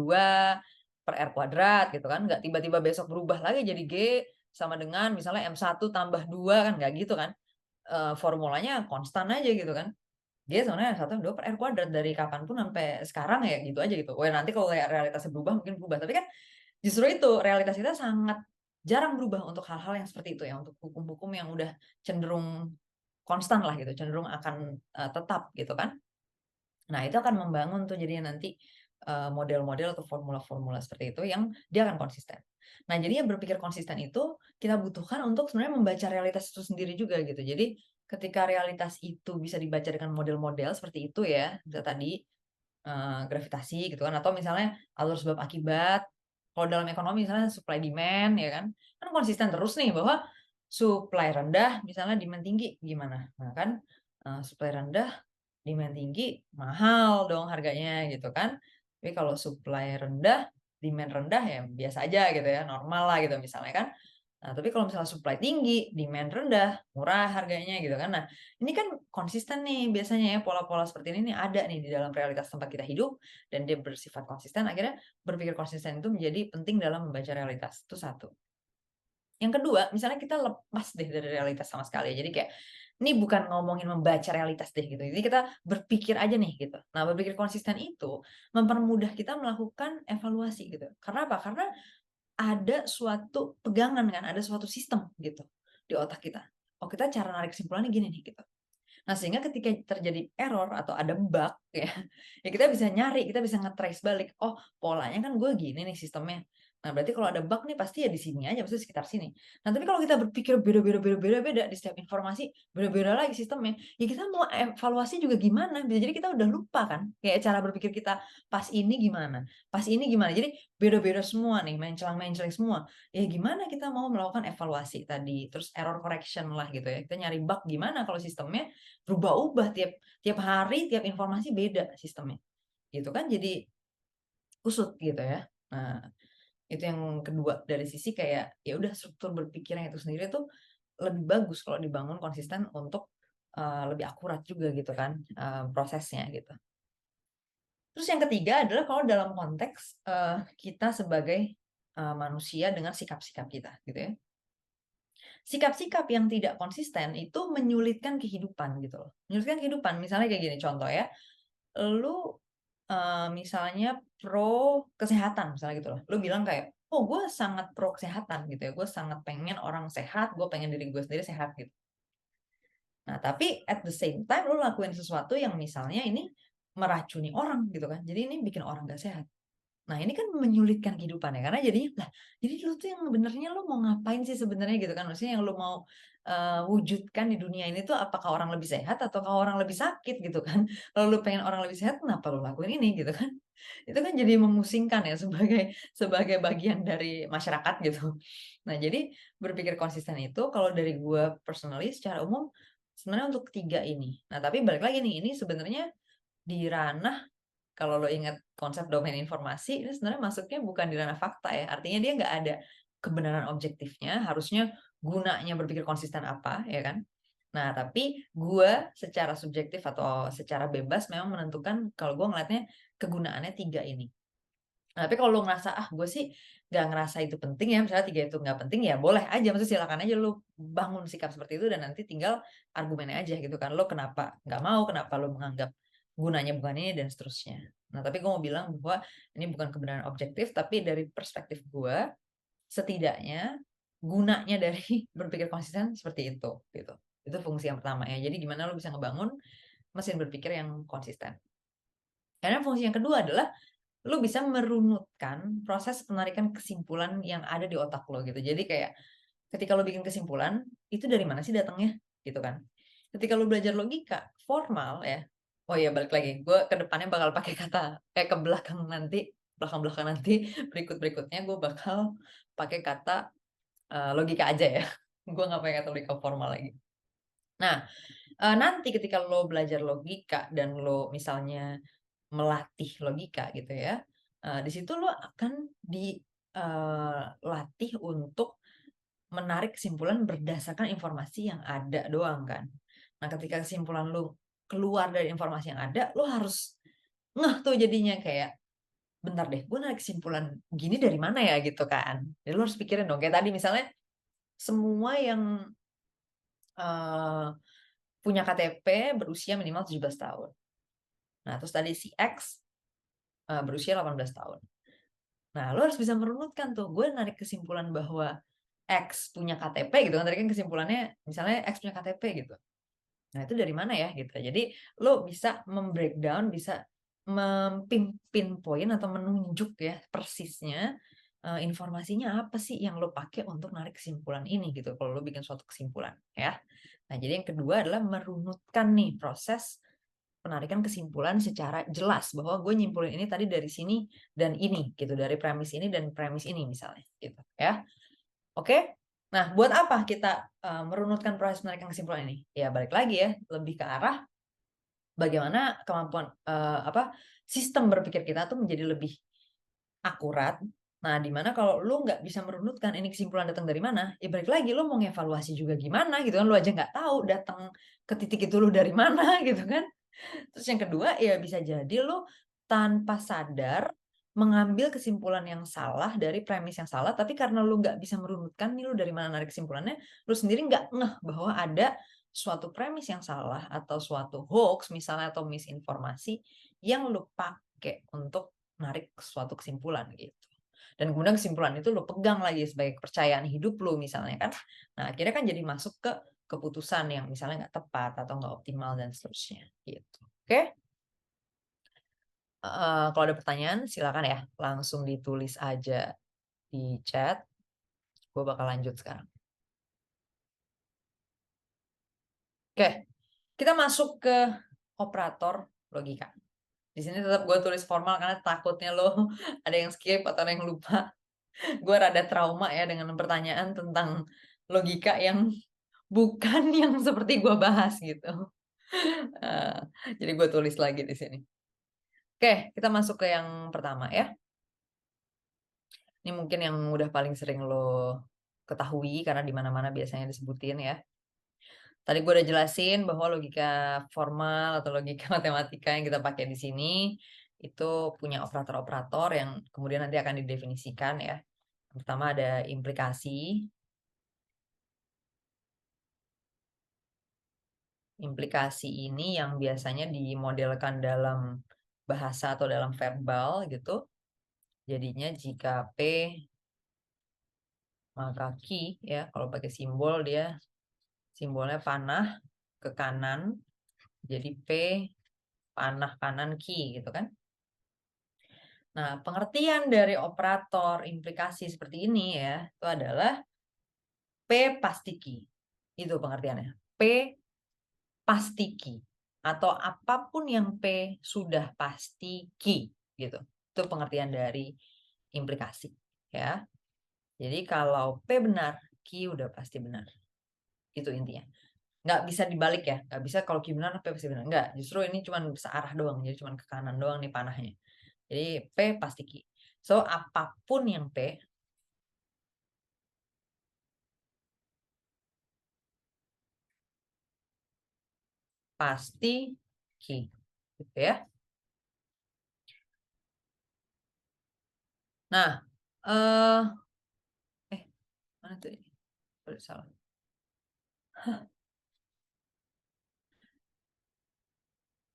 per R kuadrat gitu kan, nggak tiba-tiba besok berubah lagi jadi G sama dengan misalnya M1 tambah 2 kan, nggak gitu kan. Formulanya konstan aja gitu kan. G sama dengan M1 2 per R kuadrat dari kapan pun sampai sekarang ya gitu aja gitu. Wah nanti kalau kayak realitasnya berubah mungkin berubah, tapi kan justru itu realitas kita sangat jarang berubah untuk hal-hal yang seperti itu ya, untuk hukum-hukum yang udah cenderung konstan lah gitu, cenderung akan, tetap gitu kan. Nah, itu akan membangun tuh jadinya nanti, model-model atau formula-formula seperti itu yang dia akan konsisten. Nah, jadinya berpikir konsisten itu kita butuhkan untuk sebenarnya membaca realitas itu sendiri juga gitu. Jadi, ketika realitas itu bisa dibaca dengan model-model seperti itu ya, bisa tadi, gravitasi gitu kan, atau misalnya alur sebab akibat. Kalau dalam ekonomi misalnya supply demand ya kan, kan konsisten terus nih bahwa supply rendah misalnya demand tinggi gimana? Nah kan, supply rendah demand tinggi, mahal dong harganya gitu kan. Tapi kalau supply rendah, demand rendah ya biasa aja gitu ya, normal lah gitu misalnya kan. Nah, tapi kalau misalnya supply tinggi, demand rendah, murah harganya gitu kan. Nah, ini kan konsisten nih biasanya ya pola-pola seperti ini nih ada nih di dalam realitas tempat kita hidup dan dia bersifat konsisten. Akhirnya berpikir konsisten itu menjadi penting dalam membaca realitas. Itu satu. Yang kedua, misalnya kita lepas deh dari realitas sama sekali. Jadi kayak, ini bukan ngomongin membaca realitas deh gitu. Jadi kita berpikir aja nih gitu. Nah, berpikir konsisten itu mempermudah kita melakukan evaluasi gitu. Karena apa? Karena ada suatu pegangan kan, ada suatu sistem gitu di otak kita. Oh, kita cara narik kesimpulannya gini nih gitu. Nah, sehingga ketika terjadi error atau ada bug ya, ya kita bisa nyari, kita bisa nge-trace balik, "Oh, polanya kan gue gini nih sistemnya. Nah, berarti kalau ada bug nih pasti ya di sini aja, maksudnya sekitar sini." Nah, tapi kalau kita berpikir beda-beda di setiap informasi, beda-beda lagi sistemnya, ya kita mau evaluasi juga gimana? Bisa jadi kita udah lupa kan, kayak cara berpikir kita pas ini gimana, pas ini gimana. Jadi beda-beda semua nih, menclang-mencling semua. Ya gimana kita mau melakukan evaluasi tadi, terus error correction lah gitu ya. Kita nyari bug gimana kalau sistemnya berubah-ubah tiap tiap hari, tiap informasi beda sistemnya, gitu kan jadi kusut gitu ya. Nah, itu yang kedua dari sisi kayak, ya udah struktur berpikirnya itu sendiri tuh lebih bagus kalau dibangun konsisten untuk, lebih akurat juga gitu kan, prosesnya gitu. Terus yang ketiga adalah kalau dalam konteks, kita sebagai, manusia dengan sikap-sikap kita gitu ya. Sikap-sikap yang tidak konsisten itu menyulitkan kehidupan gitu loh, menyulitkan kehidupan. Misalnya kayak gini contoh ya, lu, misalnya pro kesehatan misalnya gitu loh. Lu bilang kayak, "Oh gue sangat pro kesehatan," gitu ya, "Gue sangat pengen orang sehat, gue pengen diri gue sendiri sehat," gitu. Nah tapi at the same time lu lakuin sesuatu yang misalnya ini meracuni orang gitu kan, jadi ini bikin orang gak sehat. Nah, ini kan menyulitkan kehidupan ya, karena jadinya, lah, jadi lu tuh yang benernya lu mau ngapain sih sebenarnya gitu kan? Maksudnya yang lu mau, wujudkan di dunia ini tuh apakah orang lebih sehat ataukah orang lebih sakit gitu kan? Kalau lu pengen orang lebih sehat, kenapa lu lakuin ini gitu kan? Itu kan jadi memusingkan ya sebagai sebagai bagian dari masyarakat gitu. Nah, jadi berpikir konsisten itu kalau dari gua personally secara umum sebenarnya untuk 3 ini. Nah, tapi balik lagi nih, ini sebenarnya di ranah kalau lo ingat konsep domain informasi, ini sebenarnya masuknya bukan di ranah fakta ya, artinya dia nggak ada kebenaran objektifnya, harusnya gunanya berpikir konsisten apa, ya kan. Nah, tapi gue secara subjektif atau secara bebas memang menentukan kalau gue ngeliatnya kegunaannya 3 ini. Nah, tapi kalau lo ngerasa, "Ah, gue sih nggak ngerasa itu penting ya," misalnya 3 itu nggak penting, ya boleh aja, maksudnya silakan aja lo bangun sikap seperti itu dan nanti tinggal argumennya aja gitu kan, lo kenapa nggak mau, kenapa lo menganggap gunanya bukan ini dan seterusnya. Nah, tapi gue mau bilang bahwa ini bukan kebenaran objektif, tapi dari perspektif gue, setidaknya gunanya dari berpikir konsisten seperti itu, gitu. Itu fungsi yang pertama ya. Jadi gimana lo bisa ngebangun mesin berpikir yang konsisten. Karena fungsi yang kedua adalah lu bisa merunutkan proses penarikan kesimpulan yang ada di otak lo gitu. Jadi kayak ketika lo bikin kesimpulan, itu dari mana sih datangnya? Gitu kan. Ketika lo belajar logika formal ya. Oh iya balik lagi, gue ke depannya bakal pakai kata ke belakang nanti, belakang-belakang nanti berikut-berikutnya gue bakal pakai kata logika aja ya. Gue nggak pakai kata logika formal lagi. Nah, nanti ketika lo belajar logika dan lo misalnya melatih logika gitu ya, di situ lo akan latih untuk menarik kesimpulan berdasarkan informasi yang ada doang kan. Nah, ketika kesimpulan lo keluar dari informasi yang ada, lo harus ngeh tuh jadinya kayak, bentar deh, gue narik kesimpulan gini dari mana ya gitu kan. Jadi lo harus pikirin dong, kayak tadi misalnya semua yang punya KTP berusia minimal 17 tahun. Nah, terus tadi si X berusia 18 tahun. Nah, lo harus bisa merunutkan tuh. Gue narik kesimpulan bahwa X punya KTP gitu kan. Tadi kan kesimpulannya misalnya X punya KTP gitu. Nah, itu dari mana ya gitu. Jadi lo bisa membreakdown, bisa mempinpoint atau menunjuk ya persisnya informasinya apa sih yang lo pakai untuk narik kesimpulan ini gitu. Kalau lo bikin suatu kesimpulan ya. Nah, jadi yang kedua adalah merunutkan nih proses penarikan kesimpulan secara jelas bahwa gue nyimpulin ini tadi dari sini dan ini gitu, dari premis ini dan premis ini misalnya gitu ya. Oke. Nah, buat apa kita merunutkan proses penarikan kesimpulan ini? Ya balik lagi ya, lebih ke arah bagaimana kemampuan sistem berpikir kita tuh menjadi lebih akurat. Nah, dimana kalau lu nggak bisa merunutkan ini kesimpulan datang dari mana, ya balik lagi lu mau ngevaluasi juga gimana gitu kan, lu aja nggak tahu datang ke titik itu lu dari mana gitu kan. Terus yang kedua ya bisa jadi lo tanpa sadar mengambil kesimpulan yang salah dari premis yang salah, tapi karena lo nggak bisa merunutkan nih lo dari mana narik kesimpulannya, lo sendiri nggak ngeh bahwa ada suatu premis yang salah atau suatu hoax misalnya atau misinformasi yang lo pakai untuk narik suatu kesimpulan gitu. Dan kemudian kesimpulan itu lo pegang lagi sebagai kepercayaan hidup lo misalnya kan. Nah akhirnya kan jadi masuk ke keputusan yang misalnya nggak tepat atau nggak optimal dan seterusnya gitu. Oke, kalau ada pertanyaan silakan ya langsung ditulis aja di chat. Gue bakal lanjut sekarang. Oke, kita masuk ke operator logika. Di sini tetap gue tulis formal karena takutnya lo ada yang skip atau ada yang lupa. Gue rada trauma ya dengan pertanyaan tentang logika yang bukan yang seperti gue bahas gitu. Jadi gue tulis lagi di sini. Oke, kita masuk ke yang pertama ya. Ini mungkin yang udah paling sering lo ketahui karena di mana-mana biasanya disebutin ya. Tadi gue udah jelasin bahwa logika formal atau logika matematika yang kita pakai di sini itu punya operator-operator yang kemudian nanti akan didefinisikan ya. Pertama ada implikasi. Implikasi ini yang biasanya dimodelkan dalam bahasa atau dalam verbal gitu. Jadinya jika P maka Q ya, kalau pakai simbol dia simbolnya panah ke kanan. Jadi P panah kanan Q gitu kan. Nah, pengertian dari operator implikasi seperti ini ya, itu adalah P pasti Q. Itu pengertiannya. P pasti Q. Atau apapun yang P sudah pasti Q. Gitu. Itu pengertian dari implikasi. Ya. Jadi kalau P benar, Q udah pasti benar. Itu intinya. Nggak bisa dibalik ya. Nggak bisa kalau Q benar, P pasti benar. Nggak. Justru ini cuma searah doang. Jadi cuma ke kanan doang nih panahnya. Jadi P pasti Q. So, apapun yang P, pasti Q. Gitu ya. Nah, eh, mana tuh ini? Salah.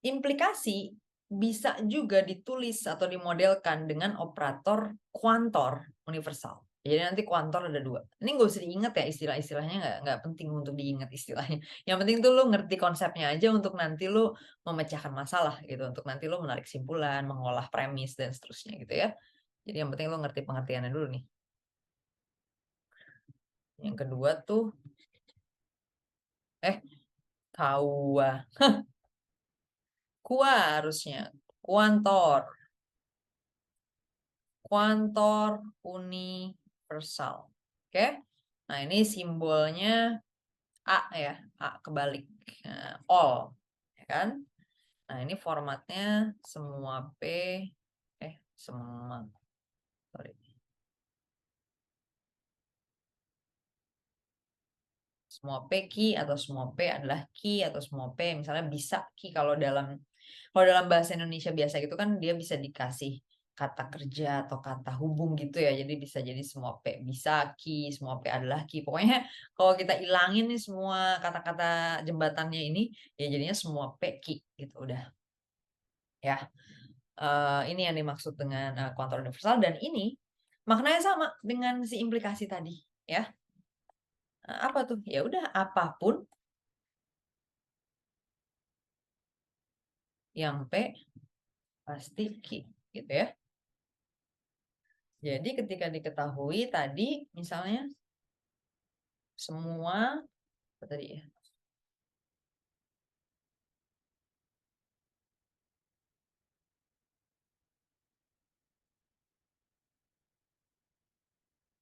Implikasi bisa juga ditulis atau dimodelkan dengan operator kuantor universal. Jadi nanti kuantor ada dua. Ini nggak usah diingat ya istilah-istilahnya, nggak penting untuk diingat istilahnya. Yang penting tuh lo ngerti konsepnya aja untuk nanti lo memecahkan masalah gitu, untuk nanti lo menarik kesimpulan, mengolah premis dan seterusnya gitu ya. Jadi yang penting lo ngerti pengertiannya dulu nih. Yang kedua tuh kawa, kua harusnya kuantor. Kuantor universal. Oke. Nah, ini simbolnya A ya, A kebalik. Nah, all, ya kan? Nah, ini formatnya semua P semua sorry. Semua P key atau semua P adalah key atau semua P misalnya bisa key kalau dalam bahasa Indonesia biasa gitu kan dia bisa dikasih kata kerja atau kata hubung gitu ya. Jadi bisa jadi semua P bisa ki, semua P adalah ki. Pokoknya kalau kita ilangin nih semua kata-kata jembatannya ini, ya jadinya semua P ki gitu udah. Ya. Ini yang dimaksud dengan kuantum universal dan ini maknanya sama dengan si implikasi tadi, ya. Apa tuh? Ya udah apapun yang P pasti Q, gitu ya. Jadi ketika diketahui tadi misalnya semua apa tadi ya?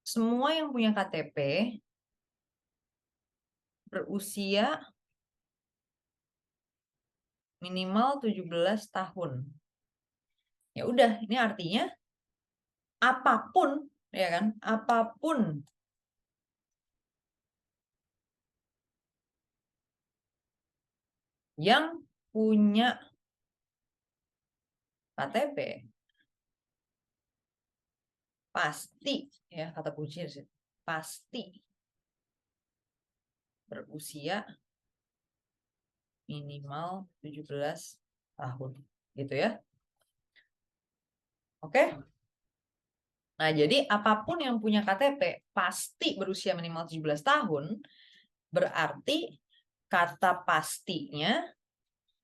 Semua yang punya KTP berusia minimal 17 tahun. Ya udah, ini artinya apapun, ya kan? Apapun yang punya KTP pasti, ya kata kunci pasti berusia minimal 17 tahun, gitu ya. Oke? Nah, jadi apapun yang punya KTP pasti berusia minimal 17 tahun, berarti kata pastinya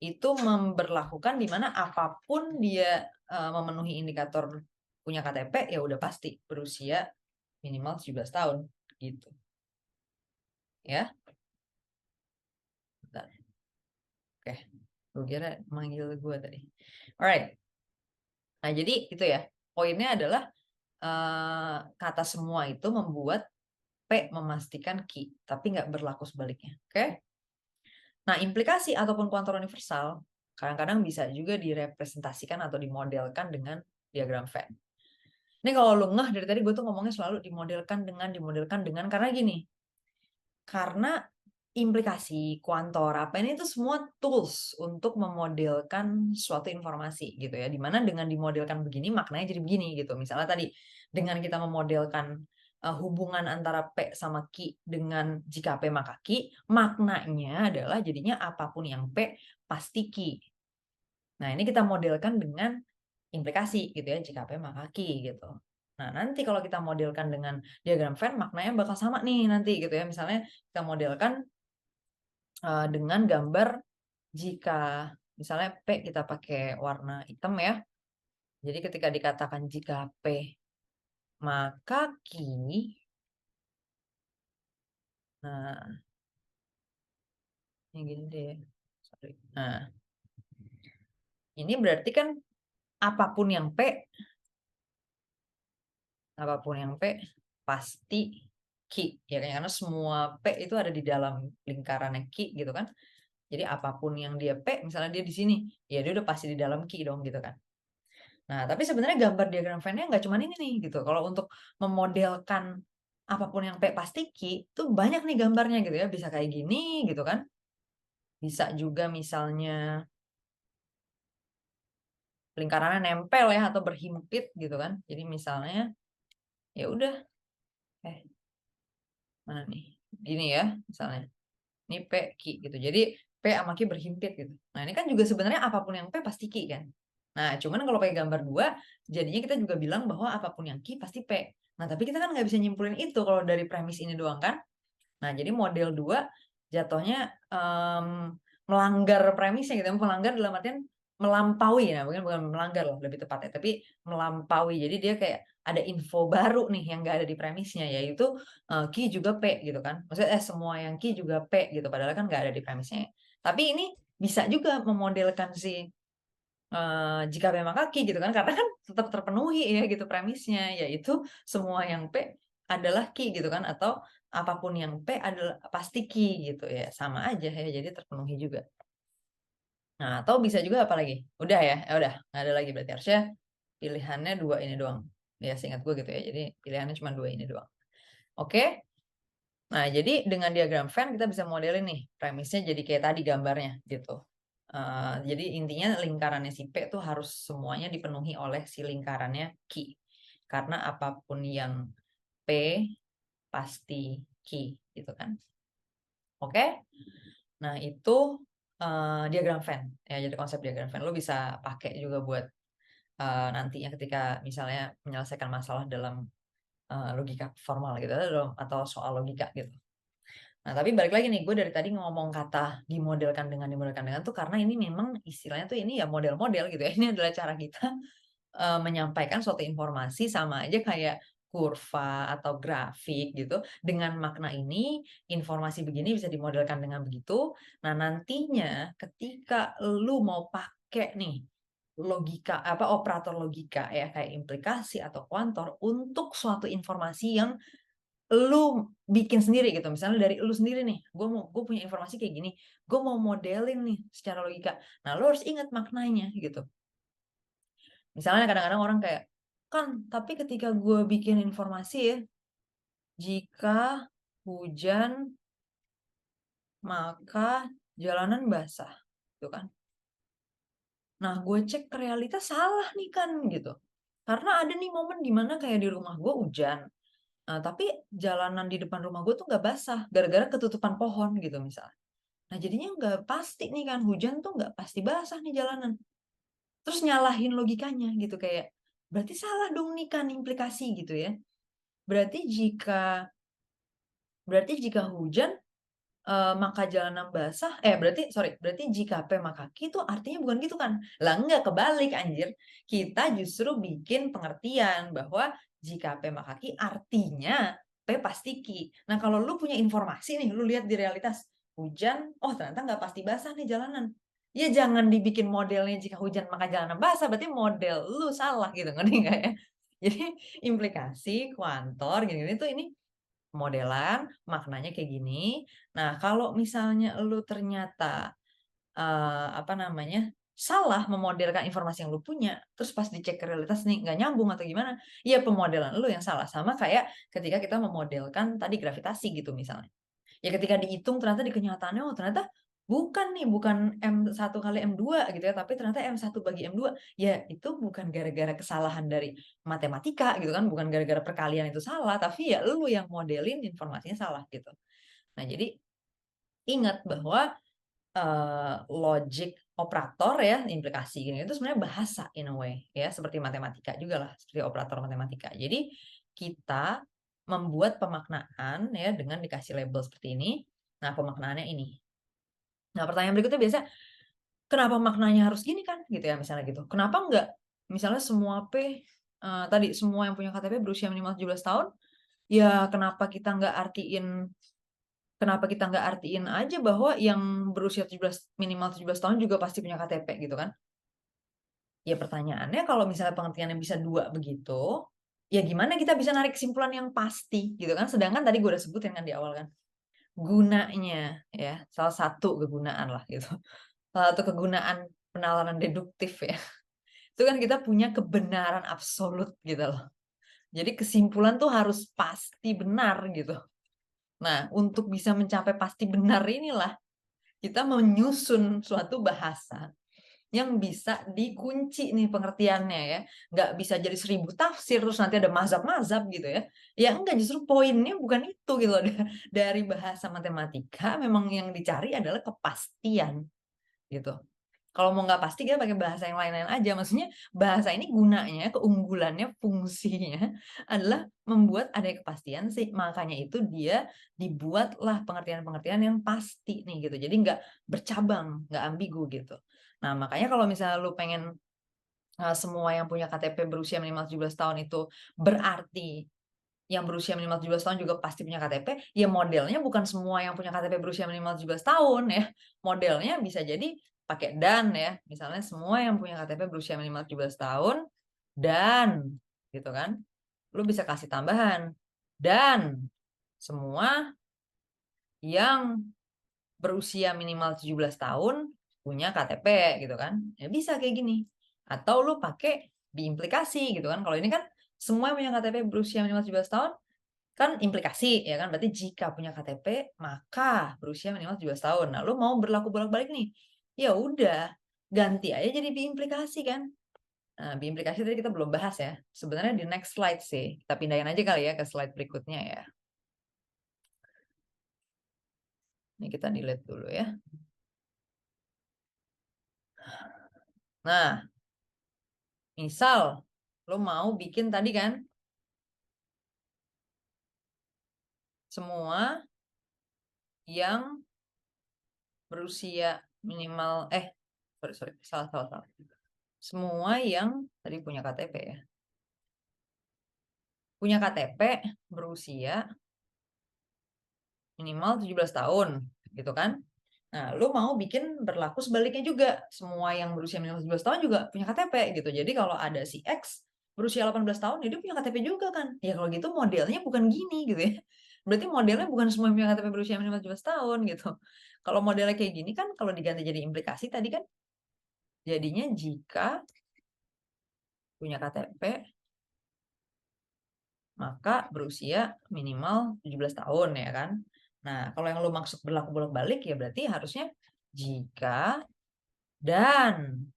itu memberlakukan di mana apapun dia memenuhi indikator punya KTP, ya udah pasti berusia minimal 17 tahun, gitu. Ya. Bentar. Oke. Gue kira manggil gue tadi. Alright. Nah, jadi itu ya. Poinnya adalah kata semua itu membuat P memastikan Q, tapi nggak berlaku sebaliknya. Oke? Nah, implikasi ataupun kuantum universal kadang-kadang bisa juga direpresentasikan atau dimodelkan dengan diagram Venn. Ini kalau lu ngeh dari tadi gue tuh ngomongnya selalu dimodelkan dengan karena gini. Karena implikasi, kuantor, apa ini tuh semua tools untuk memodelkan suatu informasi gitu ya. Dimana dengan dimodelkan begini maknanya jadi begini gitu. Misalnya tadi dengan kita memodelkan hubungan antara P sama Q dengan jika P maka Q, maknanya adalah jadinya apapun yang P pasti Q. Nah, ini kita modelkan dengan implikasi gitu ya, jika P maka Q gitu. Nah, nanti kalau kita modelkan dengan diagram Venn maknanya bakal sama nih nanti gitu ya. Misalnya kita modelkan dengan gambar jika misalnya P kita pakai warna hitam ya. Jadi ketika dikatakan jika P maka Q, nah ini gini deh. Sorry. Nah, ini berarti kan apapun yang P pasti Q ya kan, karena semua P itu ada di dalam lingkarannya Q gitu kan. Jadi apapun yang dia P, misalnya dia di sini, ya dia udah pasti di dalam Q dong gitu kan. Nah, tapi sebenarnya gambar diagram Venn-nya nggak cuma ini nih gitu. Kalau untuk memodelkan apapun yang P pasti Q, itu banyak nih gambarnya gitu ya. Bisa kayak gini gitu kan. Bisa juga misalnya lingkarannya nempel ya atau berhimpit gitu kan. Jadi misalnya ya udah mana nih? Gini ya misalnya. Ini P Q gitu. Jadi P sama Q berhimpit gitu. Nah, ini kan juga sebenarnya apapun yang P pasti Q kan. Nah, cuman kalau pakai gambar 2, jadinya kita juga bilang bahwa apapun yang Q pasti P. Nah, tapi kita kan nggak bisa nyimpulin itu kalau dari premis ini doang kan. Nah, jadi model 2 jatuhnya melanggar premisnya gitu. Melanggar dalam artian melampaui. Nah, bukan melanggar loh lebih tepatnya, tapi melampaui. Jadi dia kayak ada info baru nih yang nggak ada di premisnya, yaitu Q juga P gitu kan. Maksudnya semua yang Q juga P gitu, padahal kan nggak ada di premisnya. Tapi ini bisa juga memodelkan si jika memang kaki gitu kan, karena kan tetap terpenuhi ya gitu premisnya, yaitu semua yang P adalah Q gitu kan, atau apapun yang P adalah pasti Q gitu ya, sama aja ya, jadi terpenuhi juga. Nah, atau bisa juga apa lagi? Udah ya, udah nggak ada lagi berarti harusnya pilihannya 2 ini doang. Ya seingat gue gitu ya, jadi pilihannya cuma 2 ini doang. Oke. Nah, jadi dengan diagram Venn kita bisa modelin nih premisnya jadi kayak tadi gambarnya gitu. Jadi intinya lingkarannya si P tuh harus semuanya dipenuhi oleh si lingkarannya Q. Karena apapun yang P pasti Q, gitu kan. Oke? Nah, itu diagram Venn ya. Jadi konsep diagram Venn lo bisa pakai juga buat nantinya ketika misalnya menyelesaikan masalah dalam logika formal gitu atau soal logika gitu. Nah, tapi balik lagi nih, gue dari tadi ngomong kata dimodelkan dengan tuh karena ini memang istilahnya tuh ini ya model-model gitu ya. Ini adalah cara kita menyampaikan suatu informasi sama aja kayak kurva atau grafik gitu. Dengan makna ini, informasi begini bisa dimodelkan dengan begitu. Nah, nantinya ketika lu mau pakai nih logika operator logika ya kayak implikasi atau kuantor untuk suatu informasi yang lu bikin sendiri gitu, misalnya dari lu sendiri nih, gue punya informasi kayak gini, gue mau modelin nih secara logika. Nah, lu harus ingat maknanya gitu. Misalnya kadang-kadang orang kayak, kan tapi ketika gue bikin informasi ya, jika hujan maka jalanan basah, gitu kan. Nah, gue cek ke realitas salah nih kan gitu. Karena ada nih momen dimana kayak di rumah gue hujan. Nah, tapi jalanan di depan rumah gue tuh nggak basah, gara-gara ketutupan pohon gitu misalnya. Nah, jadinya nggak pasti nih kan, hujan tuh nggak pasti basah nih jalanan. Terus nyalahin logikanya gitu, kayak, berarti salah dong nih kan implikasi gitu ya. Berarti jika hujan, maka jalanan basah, berarti jika P maka Q itu artinya bukan gitu kan. Lah enggak, kebalik anjir. Kita justru bikin pengertian bahwa jika P maka Q artinya P pasti Q. Nah, kalau lu punya informasi nih, lu lihat di realitas, hujan, oh ternyata nggak pasti basah nih jalanan. Ya jangan dibikin modelnya jika hujan maka jalanan basah, berarti model lu salah gitu, ngerti nggak ya? Jadi implikasi, kuantor, gini-gini tuh ini modelan, maknanya kayak gini. Nah, kalau misalnya lu ternyata salah memodelkan informasi yang lu punya, terus pas dicek ke realitas nih nggak nyambung atau gimana, ya pemodelan lu yang salah. Sama kayak ketika kita memodelkan tadi gravitasi gitu misalnya. Ya ketika dihitung ternyata di kenyataannya, oh ternyata bukan M1 kali M2 gitu ya, tapi ternyata M1 bagi M2. Ya itu bukan gara-gara kesalahan dari matematika gitu kan, bukan gara-gara perkalian itu salah, tapi ya lu yang modelin informasinya salah gitu. Nah, jadi ingat bahwa logic operator ya, implikasi gini itu sebenarnya bahasa in a way ya, seperti matematika juga lah, seperti operator matematika. Jadi kita membuat pemaknaan ya dengan dikasih label seperti ini. Nah, pemaknaannya ini. Nah, pertanyaan berikutnya biasa, kenapa maknanya harus gini kan gitu ya misalnya gitu. Kenapa enggak misalnya semua tadi semua yang punya KTP berusia minimal 17 tahun, ya kenapa kita nggak artiin aja bahwa yang berusia minimal 17 tahun juga pasti punya KTP gitu kan? Ya pertanyaannya kalau misalnya pengertiannya bisa dua begitu, ya gimana kita bisa narik kesimpulan yang pasti gitu kan? Sedangkan tadi gue udah sebutin kan di awal kan, gunanya ya, salah satu kegunaan lah gitu. Salah satu kegunaan penalaran deduktif ya. Itu kan kita punya kebenaran absolut gitu loh. Jadi kesimpulan tuh harus pasti benar gitu. Nah, untuk bisa mencapai pasti benar inilah kita menyusun suatu bahasa yang bisa dikunci nih pengertiannya ya. Nggak bisa jadi 1000 tafsir terus nanti ada mazhab-mazhab gitu ya. Ya enggak, justru poinnya bukan itu gitu loh. Dari bahasa matematika memang yang dicari adalah kepastian gitu. Kalau mau nggak pasti kita pakai bahasa yang lain-lain aja. Maksudnya bahasa ini gunanya, keunggulannya, fungsinya adalah membuat ada kepastian sih. Makanya itu dia dibuatlah pengertian-pengertian yang pasti nih gitu. Jadi nggak bercabang, nggak ambigu gitu. Nah, makanya kalau misalnya lu pengen semua yang punya KTP berusia minimal 17 tahun itu berarti yang berusia minimal 17 tahun juga pasti punya KTP, ya modelnya bukan semua yang punya KTP berusia minimal 17 tahun ya. Modelnya bisa jadi pakai dan ya. Misalnya semua yang punya KTP berusia minimal 17 tahun dan gitu kan. Lu bisa kasih tambahan dan semua yang berusia minimal 17 tahun punya KTP gitu kan. Ya bisa kayak gini. Atau lu pakai diimplikasi gitu kan. Kalau ini kan semua yang punya KTP berusia minimal 17 tahun kan implikasi ya kan, berarti jika punya KTP maka berusia minimal 17 tahun. Nah, lu mau berlaku bolak-balik nih. ya udah ganti aja jadi biimplikasi kan. Nah, biimplikasi tadi kita belum bahas ya. Sebenarnya di next slide sih. Kita pindahin aja kali ya ke slide berikutnya ya. Ini kita delete dulu ya. Nah, misal lo mau bikin tadi kan semua yang berusia minimal sorry salah. Semua yang tadi punya KTP ya. Punya KTP berusia minimal 17 tahun gitu kan. Nah, lu mau bikin berlaku sebaliknya juga. Semua yang berusia minimal 17 tahun juga punya KTP gitu. Jadi kalau ada si X berusia 18 tahun, ya dia punya KTP juga kan. Ya kalau gitu modelnya bukan gini gitu ya. Berarti modelnya bukan semua yang punya KTP berusia minimal 17 tahun gitu. Kalau modelnya kayak gini kan, kalau diganti jadi implikasi tadi kan, jadinya jika punya KTP, maka berusia minimal 17 tahun ya kan. Nah, kalau yang lu maksud berlaku bolak-balik ya berarti harusnya jika dan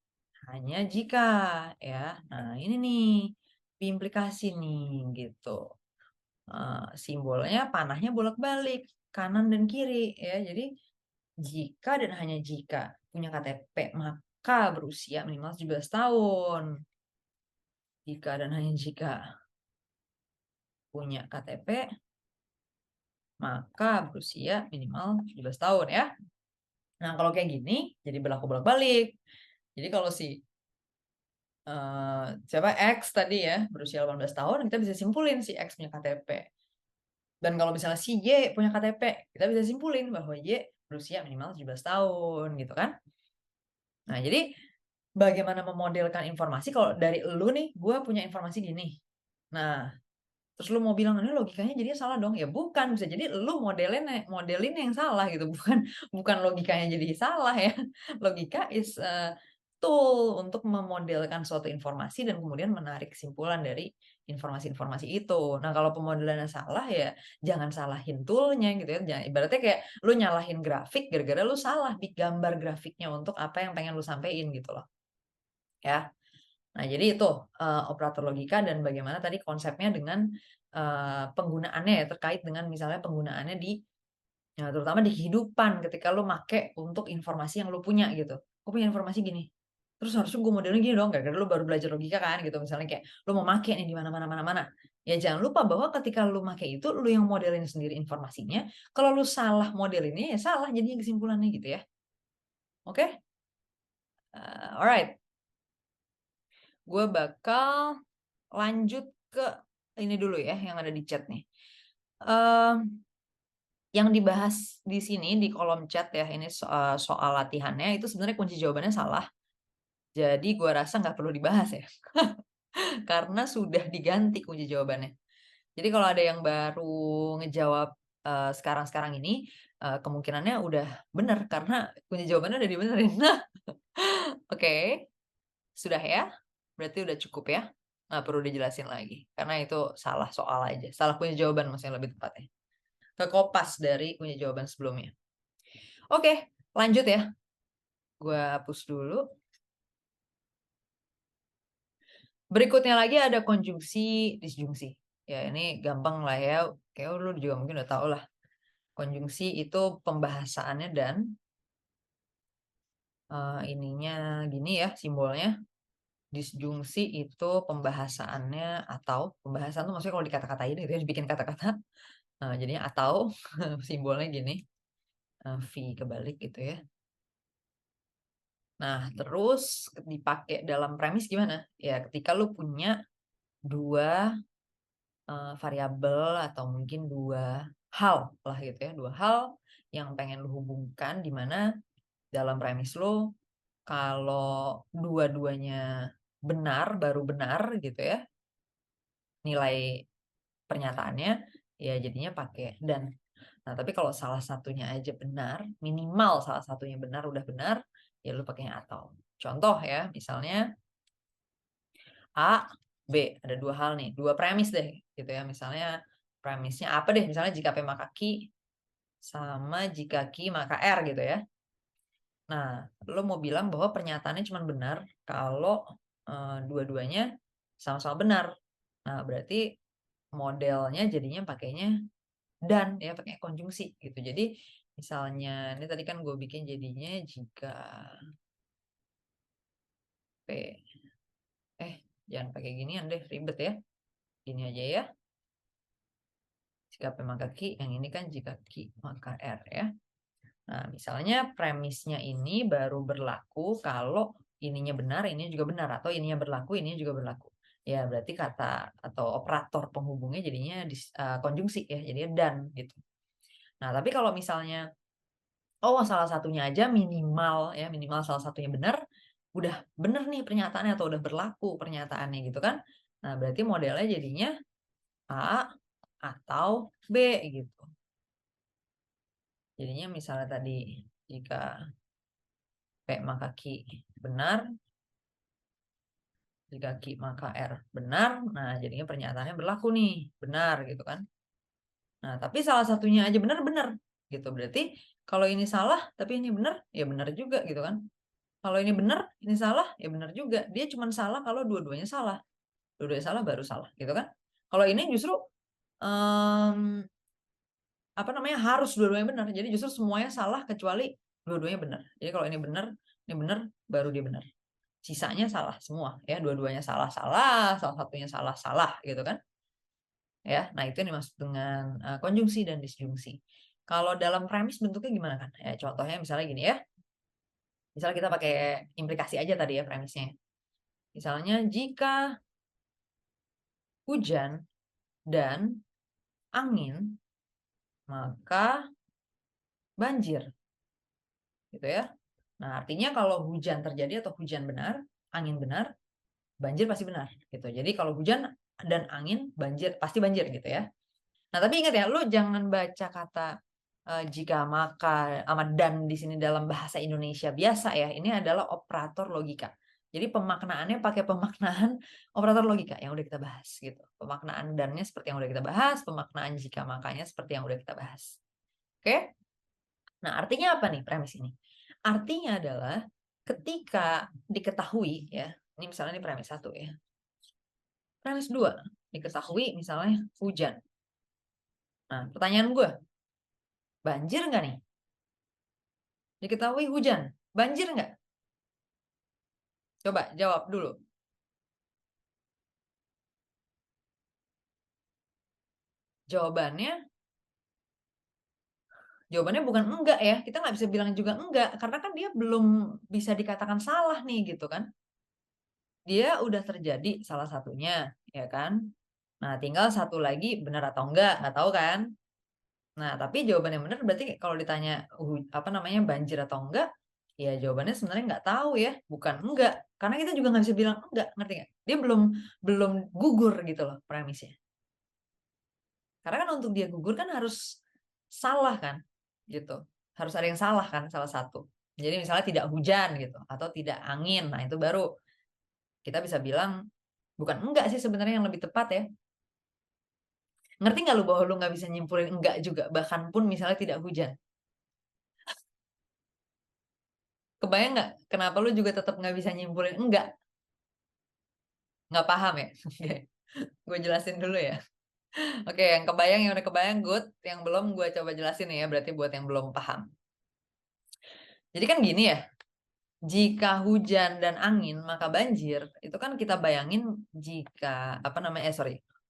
hanya jika ya. Nah, ini nih implikasi nih gitu. Simbolnya panahnya bolak-balik kanan dan kiri ya. Jadi jika dan hanya jika punya KTP maka berusia minimal 17 tahun. Jika dan hanya jika punya KTP maka berusia minimal 17 tahun ya. Nah, kalau kayak gini jadi berlaku bolak-balik. Jadi kalau si siapa X tadi ya berusia 18 tahun, kita bisa simpulin si X punya KTP. Dan kalau misalnya si Y punya KTP, kita bisa simpulin bahwa Y berusia minimal 17 tahun gitu kan. Nah, jadi bagaimana memodelkan informasi kalau dari lu nih, gue punya informasi gini. Nah, terus lu mau bilang ini logikanya jadinya salah dong. Ya bukan, bisa jadi lu modelin yang salah gitu, bukan logikanya jadi salah ya. Logika is a tool untuk memodelkan suatu informasi dan kemudian menarik kesimpulan dari informasi-informasi itu. Nah, kalau pemodelannya salah ya jangan salahin toolnya gitu ya. Jangan, ibaratnya kayak lu nyalahin grafik gara-gara lu salah di gambar grafiknya untuk apa yang pengen lu sampein gitu loh. Ya. Nah, jadi itu operator logika dan bagaimana tadi konsepnya dengan penggunaannya ya, terkait dengan misalnya penggunaannya terutama di kehidupan ketika lu make untuk informasi yang lu punya gitu. Gue punya informasi gini. Terus harusnya gue modelnya gini dong, gara-gara lu baru belajar logika kan gitu. Misalnya kayak lu mau make nih di mana-mana. Ya jangan lupa bahwa ketika lu make itu lu yang modelin sendiri informasinya. Kalau lu salah modelinnya ya salah jadinya kesimpulannya gitu ya. Oke? Alright. Gue bakal lanjut ke ini dulu ya yang ada di chat nih. Yang dibahas di sini di kolom chat ya, ini soal latihannya itu sebenarnya kunci jawabannya salah. Jadi gue rasa nggak perlu dibahas ya, karena sudah diganti kunci jawabannya. Jadi kalau ada yang baru ngejawab sekarang-sekarang ini, kemungkinannya udah benar karena kunci jawabannya udah dibenerin. Nah, oke, sudah ya? Berarti udah cukup ya? Nggak perlu dijelasin lagi, karena itu salah soal aja. Salah kunci jawaban maksudnya lebih tepatnya. Kekopas dari kunci jawaban sebelumnya. Oke, lanjut ya. Gue hapus dulu. Berikutnya lagi ada konjungsi, disjungsi. Ya, ini gampang lah ya. Kayak lu juga mungkin udah tahu lah. Konjungsi itu pembahasaannya dan ininya gini ya simbolnya. Disjungsi itu pembahasaannya atau pembahasan tuh maksudnya kalau dikata-katain gitu ya, dibikin kata-kata. Jadinya atau simbolnya gini. V kebalik gitu ya. Nah, terus dipakai dalam premis gimana? Ya, ketika lu punya dua variabel atau mungkin dua hal lah gitu ya, dua hal yang pengen lu hubungkan di mana dalam premis lu kalau dua-duanya benar baru benar gitu ya nilai pernyataannya ya jadinya pakai dan. Nah, tapi kalau salah satunya aja benar, minimal salah satunya benar udah benar, ya lu pakainya atau. Contoh ya, misalnya A, B, ada dua hal nih, dua premis deh gitu ya. Misalnya premisnya apa deh? Misalnya jika P maka Q sama jika Q maka R gitu ya. Nah, lo mau bilang bahwa pernyataannya cuma benar kalau dua-duanya sama-sama benar. Nah, berarti modelnya jadinya pakainya dan ya, pakai konjungsi gitu. Jadi misalnya ini tadi kan gue bikin jadinya jika P jangan pakai ginian deh, ribet ya. Gini aja ya. Jika P maka Q, yang ini kan jika Q maka R ya. Nah, misalnya premisnya ini baru berlaku kalau ininya benar, ini juga benar, atau ininya berlaku, ininya juga berlaku. Ya, berarti kata atau operator penghubungnya jadinya konjungsi ya, jadinya dan gitu. Nah, tapi kalau misalnya salah satunya aja minimal ya, minimal salah satunya benar, udah benar nih pernyataannya atau udah berlaku pernyataannya gitu kan. Nah, berarti modelnya jadinya A atau B gitu. Jadinya misalnya tadi jika P maka Q benar, jika Q maka R benar, nah jadinya pernyataannya berlaku nih, benar gitu kan. Nah, tapi salah satunya aja benar-benar gitu. Berarti kalau ini salah tapi ini benar, ya benar juga gitu kan. Kalau ini benar, ini salah, ya benar juga. Dia cuma salah kalau dua-duanya salah. Dua-duanya salah baru salah gitu kan. Kalau ini justru apa namanya, harus dua-duanya benar. Jadi justru semuanya salah kecuali dua-duanya benar. Jadi kalau ini benar, baru dia benar. Sisanya salah semua ya, dua-duanya salah-salah, salah satunya salah-salah gitu kan. Ya, nah itu yang dimaksud dengan konjungsi dan disjungsi. Kalau dalam premis bentuknya gimana kan? Ya, contohnya misalnya gini ya. Misalnya kita pakai implikasi aja tadi ya premisnya. Misalnya jika hujan dan angin, maka banjir. Gitu ya. Nah, artinya kalau hujan terjadi atau hujan benar, angin benar, banjir pasti benar gitu. Jadi kalau hujan dan angin, banjir pasti banjir gitu ya. Nah, tapi ingat ya, lu jangan baca kata jika maka sama dan di sini dalam bahasa Indonesia biasa ya. Ini adalah operator logika. Jadi pemaknaannya pakai pemaknaan operator logika yang udah kita bahas gitu. Pemaknaan dannya seperti yang udah kita bahas, pemaknaan jika makanya seperti yang udah kita bahas. Oke? Nah, artinya apa nih premis ini? Artinya adalah ketika diketahui ya, ini misalnya ini premis 1 ya. Premis 2, diketahui misalnya hujan. Nah, pertanyaan gue, banjir nggak nih? Diketahui hujan, banjir nggak? Coba jawab dulu. Jawabannya bukan enggak ya. Kita nggak bisa bilang juga enggak, karena kan dia belum bisa dikatakan salah nih gitu kan. Dia udah terjadi salah satunya, ya kan? Nah, tinggal satu lagi benar atau enggak, nggak tahu kan? Nah, tapi jawaban yang benar berarti kalau ditanya apa namanya banjir atau enggak, ya jawabannya sebenarnya nggak tahu ya, bukan enggak. Karena kita juga nggak bisa bilang enggak, ngerti nggak? Dia belum belum gugur gitu loh premisnya. Karena kan untuk dia gugur kan harus salah kan, gitu. Harus ada yang salah kan, salah satu. Jadi misalnya tidak hujan gitu, atau tidak angin. Nah, itu baru kita bisa bilang bukan enggak sih sebenarnya yang lebih tepat ya. Ngerti nggak lu bahwa lu nggak bisa nyimpulin enggak juga, bahkan pun misalnya tidak hujan. Kebayang nggak kenapa lu juga tetap nggak bisa nyimpulin enggak? Nggak paham ya? Oke, gue jelasin dulu ya. Oke, yang kebayang, yang udah kebayang good. Yang belum gue coba jelasin ya, berarti buat yang belum paham. Jadi kan gini ya, jika hujan dan angin maka banjir. Itu kan kita bayangin jika apa namanya?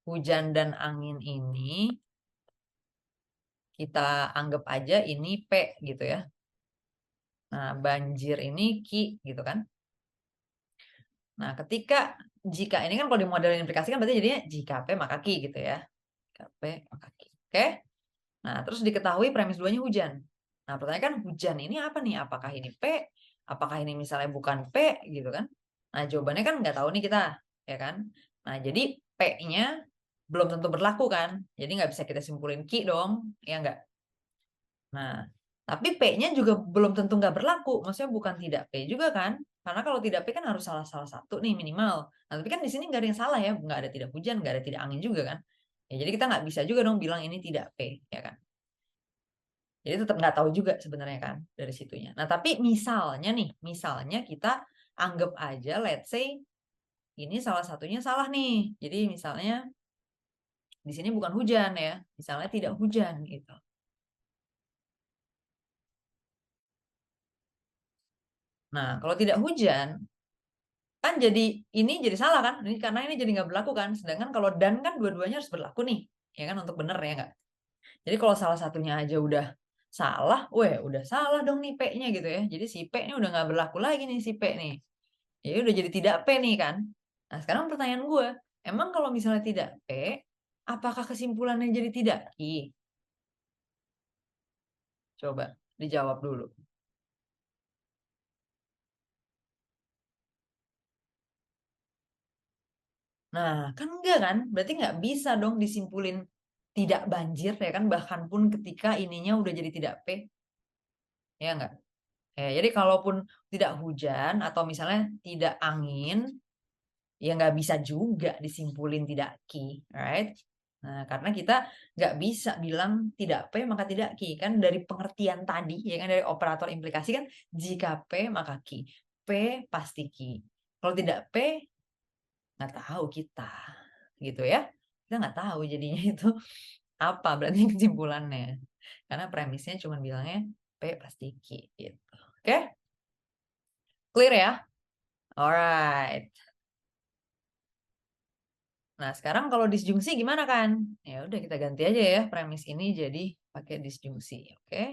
Hujan dan angin ini kita anggap aja ini P gitu ya. Nah, banjir ini Q gitu kan. Nah, jika ini kan kalau di model implikasi kan berarti jadinya jika P maka Q gitu ya. Jika P maka Q. Oke. Nah, terus diketahui premis 2-nya hujan. Nah, pertanyaan kan hujan ini apa nih? Apakah ini P? Apakah ini misalnya bukan P gitu kan? Nah, jawabannya kan nggak tahu nih kita, ya kan? Nah, jadi P-nya belum tentu berlaku kan? Jadi nggak bisa kita simpulin Q dong, ya nggak? Nah, tapi P-nya juga belum tentu nggak berlaku. Maksudnya bukan tidak P juga kan? Karena kalau tidak P kan harus salah satu nih minimal. Nah, tapi kan di sini nggak ada yang salah ya. Nggak ada tidak hujan, nggak ada tidak angin juga kan? Ya, jadi kita nggak bisa juga dong bilang ini tidak P, ya kan? Jadi tetap nggak tahu juga sebenarnya kan dari situnya. Nah, tapi misalnya nih, misalnya kita anggap aja let's say ini salah satunya salah nih. Jadi misalnya di sini bukan hujan ya, misalnya tidak hujan gitu. Nah, kalau tidak hujan kan jadi ini jadi salah kan? Ini karena ini jadi nggak berlaku kan. Sedangkan kalau dan kan dua-duanya harus berlaku nih, ya kan untuk bener ya nggak? Jadi kalau salah satunya aja udah salah, weh udah salah dong nih P-nya gitu ya. Jadi si P ini udah nggak berlaku lagi nih si P nih. Ya udah jadi tidak P nih kan. Nah sekarang pertanyaan gue, emang kalau misalnya tidak P, apakah kesimpulannya jadi tidak I? Coba dijawab dulu. Nah kan enggak kan, berarti nggak bisa dong disimpulin tidak banjir ya kan, bahkan pun ketika ininya udah jadi tidak P, ya enggak? Ya, jadi kalaupun tidak hujan atau misalnya tidak angin, ya nggak bisa juga disimpulin tidak ki, right? Nah, karena kita nggak bisa bilang tidak P maka tidak ki. Kan dari pengertian tadi, ya kan dari operator implikasi kan jika P maka ki. P pasti ki. Kalau tidak P, nggak tahu kita. Gitu ya. Kita nggak tahu jadinya itu apa berarti kesimpulannya. Karena premisnya cuma bilangnya P pasti ki. Gitu. Oke? Clear ya? Alright. Nah, sekarang kalau disjungsi gimana kan? Ya udah kita ganti aja ya premis ini jadi pakai disjungsi, oke?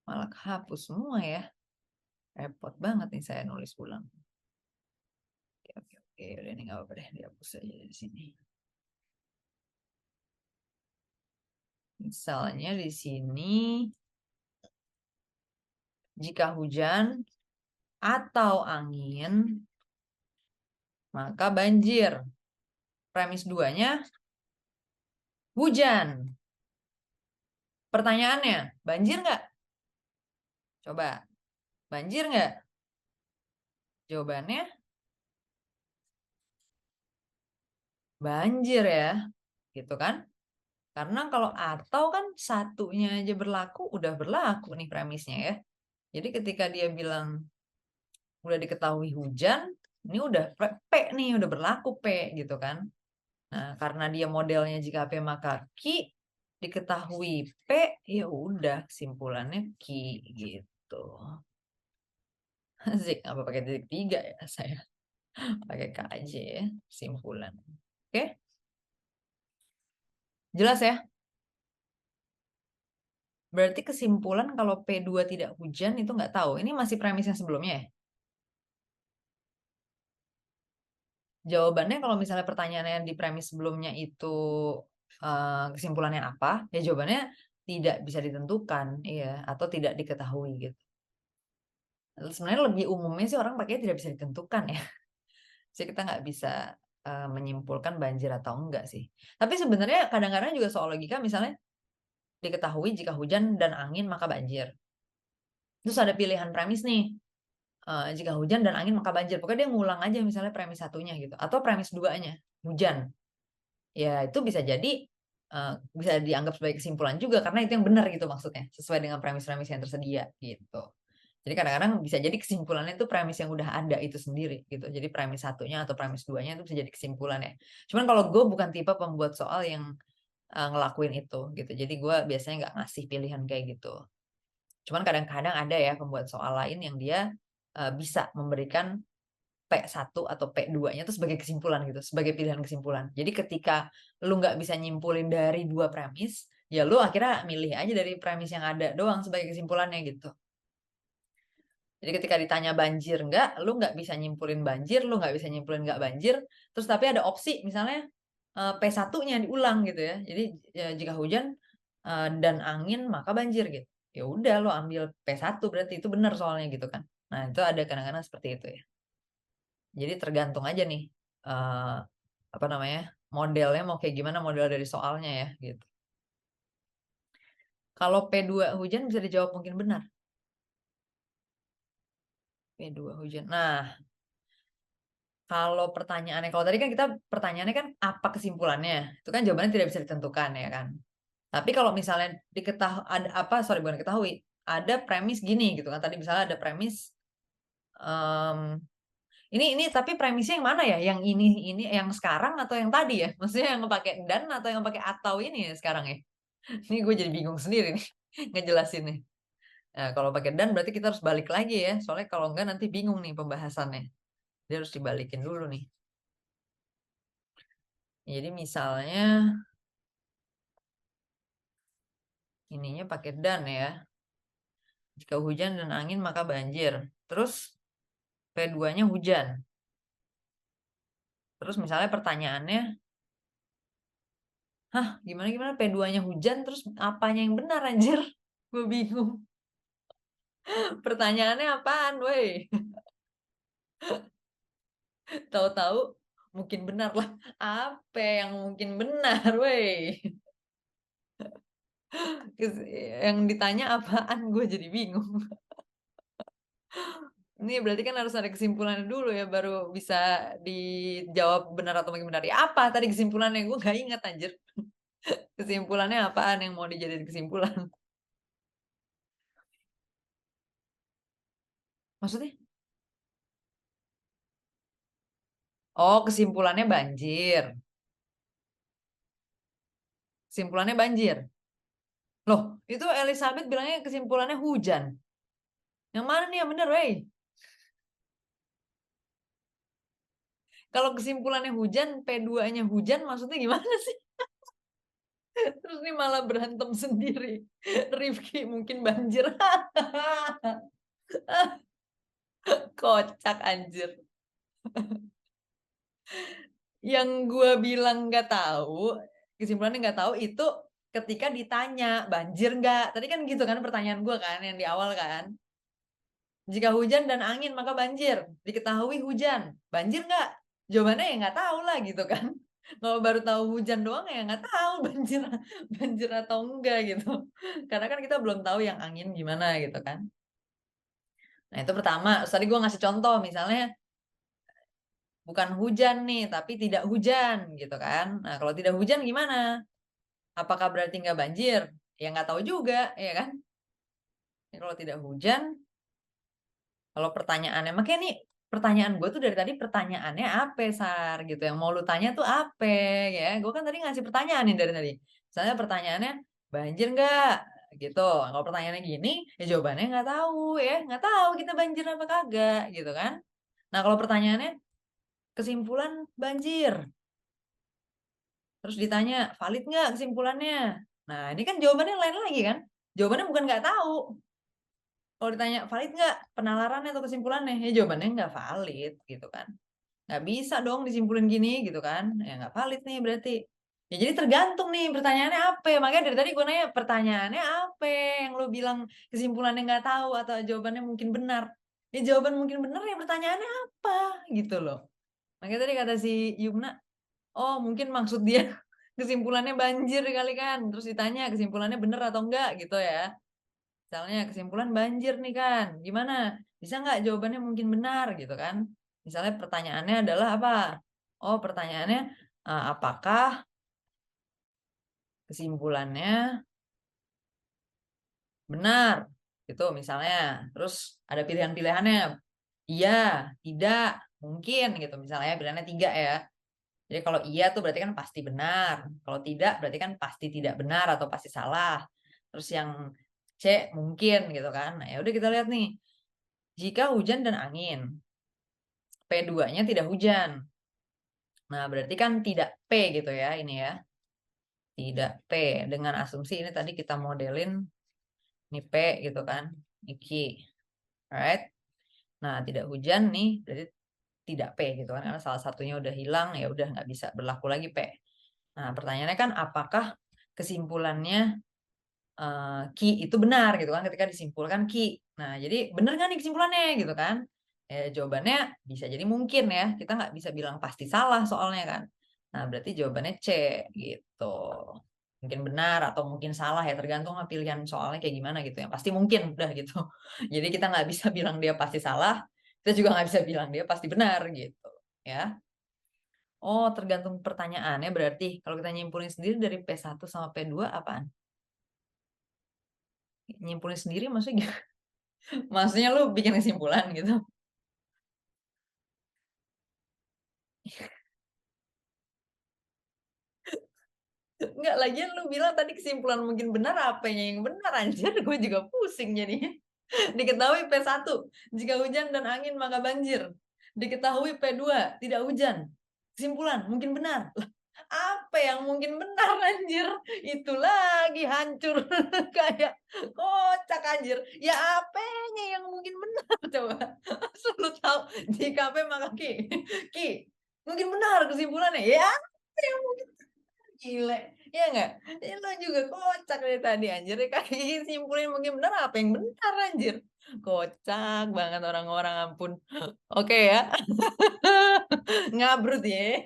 Malah kehapus semua ya. Repot banget nih saya nulis ulang. Oke, oke, oke. Udah ini nggak apa-apa deh, dihapus aja di sini. Misalnya di sini, jika hujan atau angin, maka banjir. Premis duanya, hujan. Pertanyaannya, banjir nggak? Coba, banjir nggak? Jawabannya, banjir ya. Gitu kan? Karena kalau atau kan satunya aja berlaku, udah berlaku nih premisnya ya. Jadi ketika dia bilang udah diketahui hujan, ini udah P nih, udah berlaku P gitu kan. Nah, karena dia modelnya jika P maka Q, diketahui P, ya udah kesimpulannya Q gitu. Zik, apa pakai titik tiga ya saya? Pakai K aja ya, kesimpulan. Oke? Jelas ya? Berarti kesimpulan kalau P2 tidak hujan itu nggak tahu. Ini masih premis yang sebelumnya ya? Jawabannya kalau misalnya pertanyaannya di premis sebelumnya itu kesimpulannya apa? Ya jawabannya tidak bisa ditentukan, iya, atau tidak diketahui gitu. Sebenarnya lebih umumnya sih orang pakai tidak bisa ditentukan ya. Jadi kita nggak bisa menyimpulkan banjir atau enggak sih. Tapi sebenarnya kadang-kadang juga soal logika misalnya diketahui jika hujan dan angin maka banjir. Terus ada pilihan premis nih. Jika hujan dan angin maka banjir. Pokoknya dia ngulang aja misalnya premis satunya gitu. Atau premis duanya, hujan. Ya itu bisa jadi bisa dianggap sebagai kesimpulan juga karena itu yang benar gitu maksudnya sesuai dengan premis-premis yang tersedia gitu. Jadi kadang-kadang bisa jadi kesimpulannya itu premis yang udah ada itu sendiri gitu. Jadi premis satunya atau premis duanya itu bisa jadi kesimpulannya. Cuman kalau gue bukan tipe pembuat soal yang ngelakuin itu gitu. Jadi gue biasanya nggak ngasih pilihan kayak gitu. Cuman kadang-kadang ada ya pembuat soal lain yang dia bisa memberikan P1 atau P2-nya itu sebagai kesimpulan gitu, sebagai pilihan kesimpulan. Jadi ketika lu nggak bisa nyimpulin dari dua premis, ya lu akhirnya milih aja dari premis yang ada doang sebagai kesimpulannya gitu. Jadi ketika ditanya banjir nggak, lu nggak bisa nyimpulin banjir, lu nggak bisa nyimpulin nggak banjir, terus tapi ada opsi misalnya P1-nya diulang gitu ya. Jadi jika hujan dan angin maka banjir gitu. Ya udah lu ambil P1 berarti itu benar soalnya gitu kan. Nah, itu ada kadang-kadang seperti itu ya. Jadi tergantung aja nih eh, apa namanya modelnya mau kayak gimana model dari soalnya ya gitu. Kalau P2 hujan bisa dijawab mungkin benar. P2 hujan. Nah, Kalau pertanyaannya, kalau tadi kan kita pertanyaannya kan apa kesimpulannya, itu kan jawabannya tidak bisa ditentukan ya kan. Tapi kalau misalnya diketahui ada apa, sorry bukan diketahui, ada premis gini gitu kan. Tadi misalnya ada premis em, ini tapi premisnya yang mana ya? Yang ini yang sekarang atau yang tadi ya? Maksudnya yang pakai dan atau yang pakai atau ini ya sekarang ya? Ini gue jadi bingung sendiri nih ngejelasin nih. Nah, kalau pakai dan berarti kita harus balik lagi ya. Soalnya kalau enggak nanti bingung nih pembahasannya. Dia harus dibalikin dulu nih. Jadi misalnya ininya pakai dan ya. Jika hujan dan angin maka banjir. Terus P2-nya hujan. Terus misalnya pertanyaannya, hah gimana gimana P2-nya hujan terus apanya yang benar anjir? Gue bingung. Pertanyaannya apaan, woi? Tahu-tahu mungkin benar lah. Apa yang mungkin benar, woi? Yang ditanya apaan? Gue jadi bingung. Ini berarti kan harus ada kesimpulannya dulu ya, baru bisa dijawab benar atau mungkin benar. Ya apa tadi kesimpulannya? Gue nggak ingat anjir. Kesimpulannya apaan yang mau dijadiin kesimpulan? Maksudnya? Oh, kesimpulannya banjir. Kesimpulannya banjir. Loh, itu Elizabeth bilangnya kesimpulannya hujan. Yang mana nih yang bener, weh? Kalau kesimpulannya hujan, P2-nya hujan, maksudnya gimana sih? Terus nih malah berantem sendiri. Rifki mungkin banjir. Kocak anjir. Yang gue bilang nggak tahu, kesimpulannya nggak tahu itu ketika ditanya banjir nggak. Tadi kan gitu kan pertanyaan gue kan yang di awal kan. Jika hujan dan angin maka banjir. Diketahui hujan. Banjir nggak? Jawabannya ya nggak tahu lah gitu kan. Kalau baru tahu hujan doang ya nggak tahu banjir banjir atau enggak gitu. Karena kan kita belum tahu yang angin gimana gitu kan. Nah itu pertama. Terus tadi gue ngasih contoh misalnya bukan hujan nih tapi tidak hujan gitu kan. Nah kalau tidak hujan gimana? Apakah berarti nggak banjir? Ya nggak tahu juga ya kan. Ya, kalau tidak hujan kalau pertanyaannya, makanya nih pertanyaan gue tuh dari tadi pertanyaannya apa, Sar, gitu. Yang mau lu tanya tuh apa, ya? Gue kan tadi ngasih pertanyaan nih dari tadi. Misalnya pertanyaannya, banjir nggak? Gitu. Kalau pertanyaannya gini, ya jawabannya nggak tahu, ya. Nggak tahu kita banjir apa kagak, gitu kan. Nah, kalau pertanyaannya, kesimpulan banjir. Terus ditanya, valid nggak kesimpulannya? Nah, ini kan jawabannya lain lagi kan? Jawabannya bukan nggak tahu. Kalau ditanya valid nggak penalarannya atau kesimpulannya, ya jawabannya nggak valid gitu kan. Nggak bisa dong disimpulin gini gitu kan. Ya nggak valid nih berarti. Ya jadi tergantung nih pertanyaannya apa. Makanya dari tadi gue nanya pertanyaannya apa yang lo bilang kesimpulannya nggak tahu atau jawabannya mungkin benar. Ya jawaban mungkin benar ya pertanyaannya apa gitu loh. Makanya tadi kata si Yumna, oh mungkin maksud dia kesimpulannya banjir kali kan. Terus ditanya kesimpulannya benar atau enggak gitu ya. Misalnya kesimpulan banjir nih kan, gimana? Bisa nggak jawabannya mungkin benar gitu kan? Misalnya pertanyaannya adalah apa? Oh pertanyaannya apakah kesimpulannya benar? Gitu misalnya. Terus ada pilihan-pilihannya. Iya, tidak, mungkin gitu. Misalnya pilihannya 3 ya. Jadi kalau iya tuh berarti kan pasti benar. Kalau tidak berarti kan pasti tidak benar atau pasti salah. Terus yang C mungkin gitu kan. Nah, ya udah kita lihat nih. Jika hujan dan angin, P2-nya tidak hujan. Nah, berarti kan tidak P gitu ya ini ya. Tidak P. Dengan asumsi ini tadi kita modelin ini P gitu kan. Ini Q. Alright. Nah, tidak hujan nih berarti tidak P gitu kan. Karena salah satunya udah hilang ya udah nggak bisa berlaku lagi P. Nah, pertanyaannya kan apakah kesimpulannya Ki itu benar gitu kan ketika disimpulkan Ki. Nah, jadi benar nggak nih kesimpulannya gitu kan? Jawabannya bisa jadi mungkin ya. Kita nggak bisa bilang pasti salah soalnya kan. Nah, berarti jawabannya C gitu. Mungkin benar atau mungkin salah ya tergantung pilihan soalnya kayak gimana gitu ya. Pasti mungkin udah gitu. Jadi kita nggak bisa bilang dia pasti salah. Kita juga nggak bisa bilang dia pasti benar gitu. ya. Oh, tergantung pertanyaannya berarti. Kalau kita nyimpulin sendiri dari P1 sama P2 apaan? Nyimpulin sendiri maksudnya maksudnya lu bikin kesimpulan gitu. Enggak, lagian lu bilang tadi kesimpulan mungkin benar, apanya yang benar anjir, gue juga pusing jadinya. Diketahui P1, jika hujan dan angin maka banjir. Diketahui P2, tidak hujan. Kesimpulan, mungkin benar. Lah, apa yang mungkin benar anjir? Itu lagi hancur. Kayak kocak anjir. Ya apanya yang mungkin benar coba? Asal lu tahu, jika P maka Ki. Ki, mungkin benar kesimpulannya. Ya apa yang mungkin gile, ya nggak? Ya, lo juga kocak dari tadi anjir. Kayak simpulin mungkin benar apa yang benar anjir. Kocak banget orang-orang ampun. Oke ya. Ngabrut ya.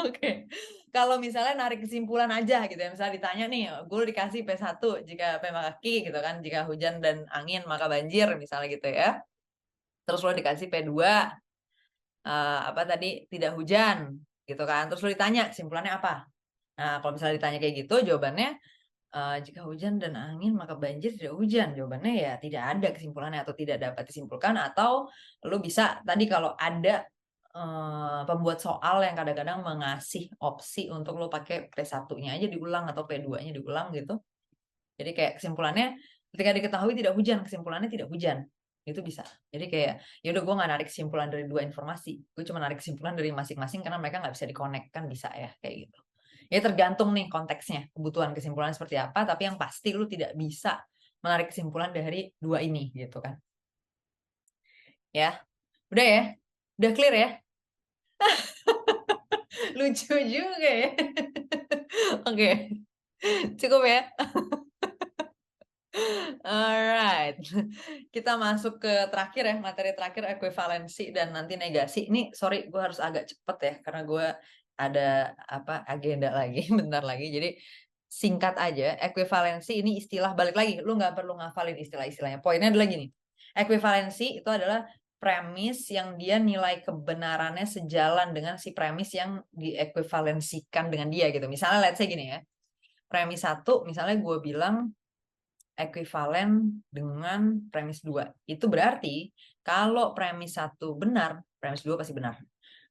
Oke. Kalau misalnya narik kesimpulan aja gitu ya. Misalnya ditanya nih, gue dikasih P1 jika P maka Q gitu kan. Jika hujan dan angin maka banjir misalnya gitu ya. Terus lo dikasih P2 apa tadi tidak hujan gitu kan. Terus lo ditanya kesimpulannya apa? Nah, kalau misalnya ditanya kayak gitu, jawabannya jika hujan dan angin maka banjir tidak hujan. Jawabannya ya tidak ada kesimpulannya atau tidak dapat disimpulkan atau lu bisa tadi kalau ada pembuat soal yang kadang-kadang mengasih opsi untuk lu pakai P1-nya aja diulang atau P2-nya diulang gitu. Jadi kayak kesimpulannya ketika diketahui tidak hujan, kesimpulannya tidak hujan. Itu bisa. Jadi kayak ya udah gue nggak narik kesimpulan dari dua informasi. Gue cuma narik kesimpulan dari masing-masing karena mereka nggak bisa dikonekkan kan bisa ya kayak gitu. Ya tergantung nih konteksnya, kebutuhan kesimpulan seperti apa, tapi yang pasti lu tidak bisa menarik kesimpulan dari dua ini gitu kan. Ya. Udah ya? Udah clear ya? Lucu juga ya. Oke. Cukup ya? Alright. Kita masuk ke terakhir ya, materi terakhir ekuivalensi dan nanti negasi. Ini sorry gue harus agak cepet ya karena gue ada apa agenda lagi bentar lagi. Jadi singkat aja, ekuivalensi ini istilah balik lagi. Lu nggak perlu ngafalin istilah-istilahnya. Poinnya adalah gini. Ekuivalensi itu adalah premis yang dia nilai kebenarannya sejalan dengan si premis yang diekuivalensikan dengan dia gitu. Misalnya let's say gini ya. Premis 1 misalnya gue bilang ekuivalen dengan premis 2. Itu berarti kalau premis 1 benar, premis 2 pasti benar.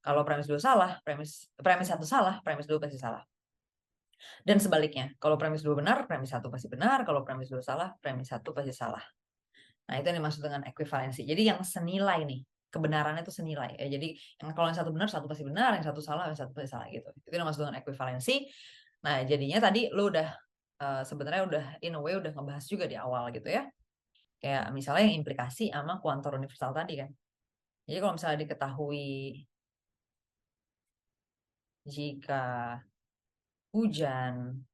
Kalau premis 2 salah, premis 1 salah, premis 2 pasti salah. Dan sebaliknya, kalau premis 2 benar, premis 1 pasti benar, kalau premis 2 salah, premis 1 pasti salah. Nah, itu yang dimaksud dengan ekuivalensi. Jadi yang senilai nih, kebenarannya itu senilai. Ya, jadi yang kalau yang satu benar, satu pasti benar, yang satu salah, yang satu pasti salah gitu. Itu yang dimaksud dengan ekuivalensi. Nah, jadinya tadi lu udah sebenarnya udah in a way udah ngebahas juga di awal gitu ya. Kayak misalnya yang implikasi sama kuantor universal tadi kan. Jadi kalau misalnya diketahui jika hujan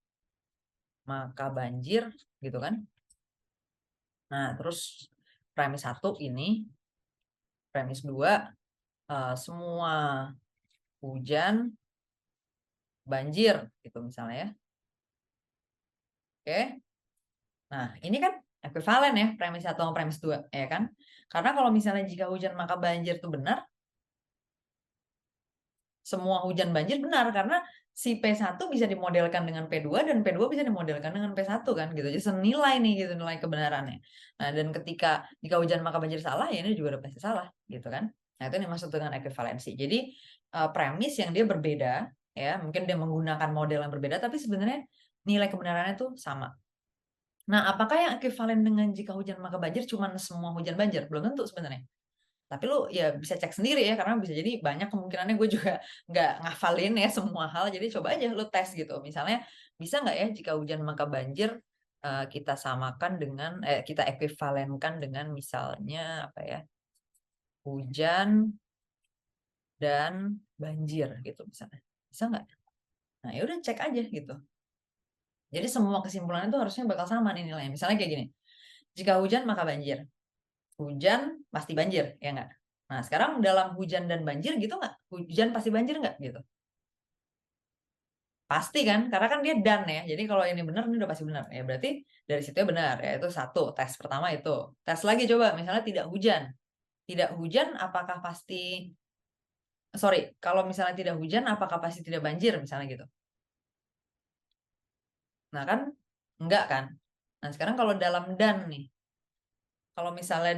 maka banjir gitu kan. Nah, terus premis 1 ini, premis 2 semua hujan banjir gitu misalnya ya. Oke. Nah, ini kan ekuivalen ya premis 1 sama premis 2 ya kan? Karena kalau misalnya jika hujan maka banjir itu benar, semua hujan banjir benar karena si P1 bisa dimodelkan dengan P2 dan P2 bisa dimodelkan dengan P1 kan gitu. Jadi senilai nih gitu nilai kebenarannya. Nah, dan ketika jika hujan maka banjir salah ya ini juga udah pasti salah gitu kan. Nah, itu yang dimaksud dengan ekuivalensi. Jadi premis yang dia berbeda ya, mungkin dia menggunakan model yang berbeda tapi sebenarnya nilai kebenarannya itu sama. Nah, apakah yang ekuivalen dengan jika hujan maka banjir cuma semua hujan banjir? Belum tentu sebenarnya. Tapi lu ya bisa cek sendiri ya, karena bisa jadi banyak kemungkinannya gue juga nggak ngafalin ya semua hal. Jadi coba aja lu tes gitu. Misalnya bisa nggak ya jika hujan maka banjir kita samakan dengan kita ekuivalenkan dengan misalnya apa ya hujan dan banjir gitu misalnya. Bisa nggak? Nah ya udah cek aja gitu. Jadi semua kesimpulan itu harusnya bakal sama nih nilainya. Misalnya kayak gini. Jika hujan maka banjir. Hujan pasti banjir, ya nggak? Nah, sekarang dalam hujan dan banjir gitu nggak? Hujan pasti banjir nggak gitu? Pasti kan? Karena kan dia dan ya. Jadi kalau ini benar, ini udah pasti benar. Ya berarti dari situ ya benar. Ya itu satu. Tes pertama itu. Tes lagi coba. Misalnya tidak hujan. Tidak hujan apakah pasti Sorry, kalau misalnya tidak hujan, apakah pasti tidak banjir misalnya gitu? Nah kan, enggak kan? Nah sekarang kalau dalam dan nih, kalau misalnya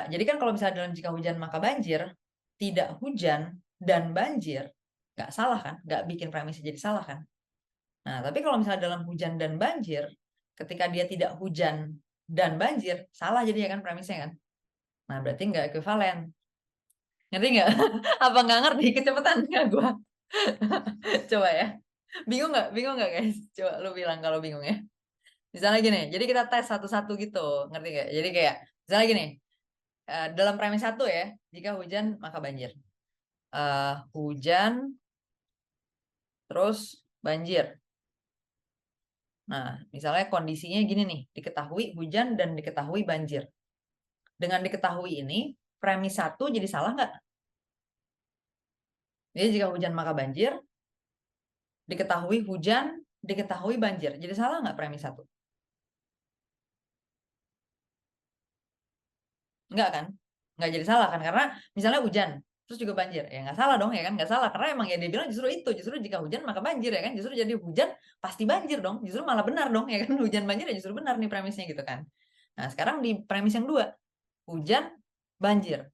jadi kan kalau misalnya dalam jika hujan maka banjir, tidak hujan dan banjir, nggak salah kan? Nggak bikin premisnya jadi salah kan? Nah tapi kalau misalnya dalam hujan dan banjir, ketika dia tidak hujan dan banjir, salah jadi ya kan premisnya kan? Nah berarti nggak ekuivalen. Ngerti nggak? Apa nggak ngerti? Kecepatan nggak gua? Coba ya. Bingung nggak? Bingung nggak guys? Coba lu bilang kalau bingung ya. Misalnya gini, jadi kita tes satu-satu gitu, ngerti nggak? Jadi kayak, misalnya gini, dalam premis satu ya, jika hujan maka banjir. Hujan terus banjir. Nah, misalnya kondisinya gini nih, diketahui hujan dan diketahui banjir. Dengan diketahui ini, premis satu jadi salah nggak? Jadi jika hujan maka banjir, diketahui hujan, diketahui banjir. Jadi salah nggak premis satu? Enggak kan? Enggak jadi salah kan? Karena misalnya hujan, terus juga banjir. Ya nggak salah dong ya kan? Nggak salah. Karena emang ya dia bilang justru itu. Justru jika hujan maka banjir ya kan? Justru jadi hujan pasti banjir dong. Justru malah benar dong ya kan? Hujan banjir ya justru benar nih premisnya gitu kan. Nah sekarang di premis yang dua. Hujan, banjir.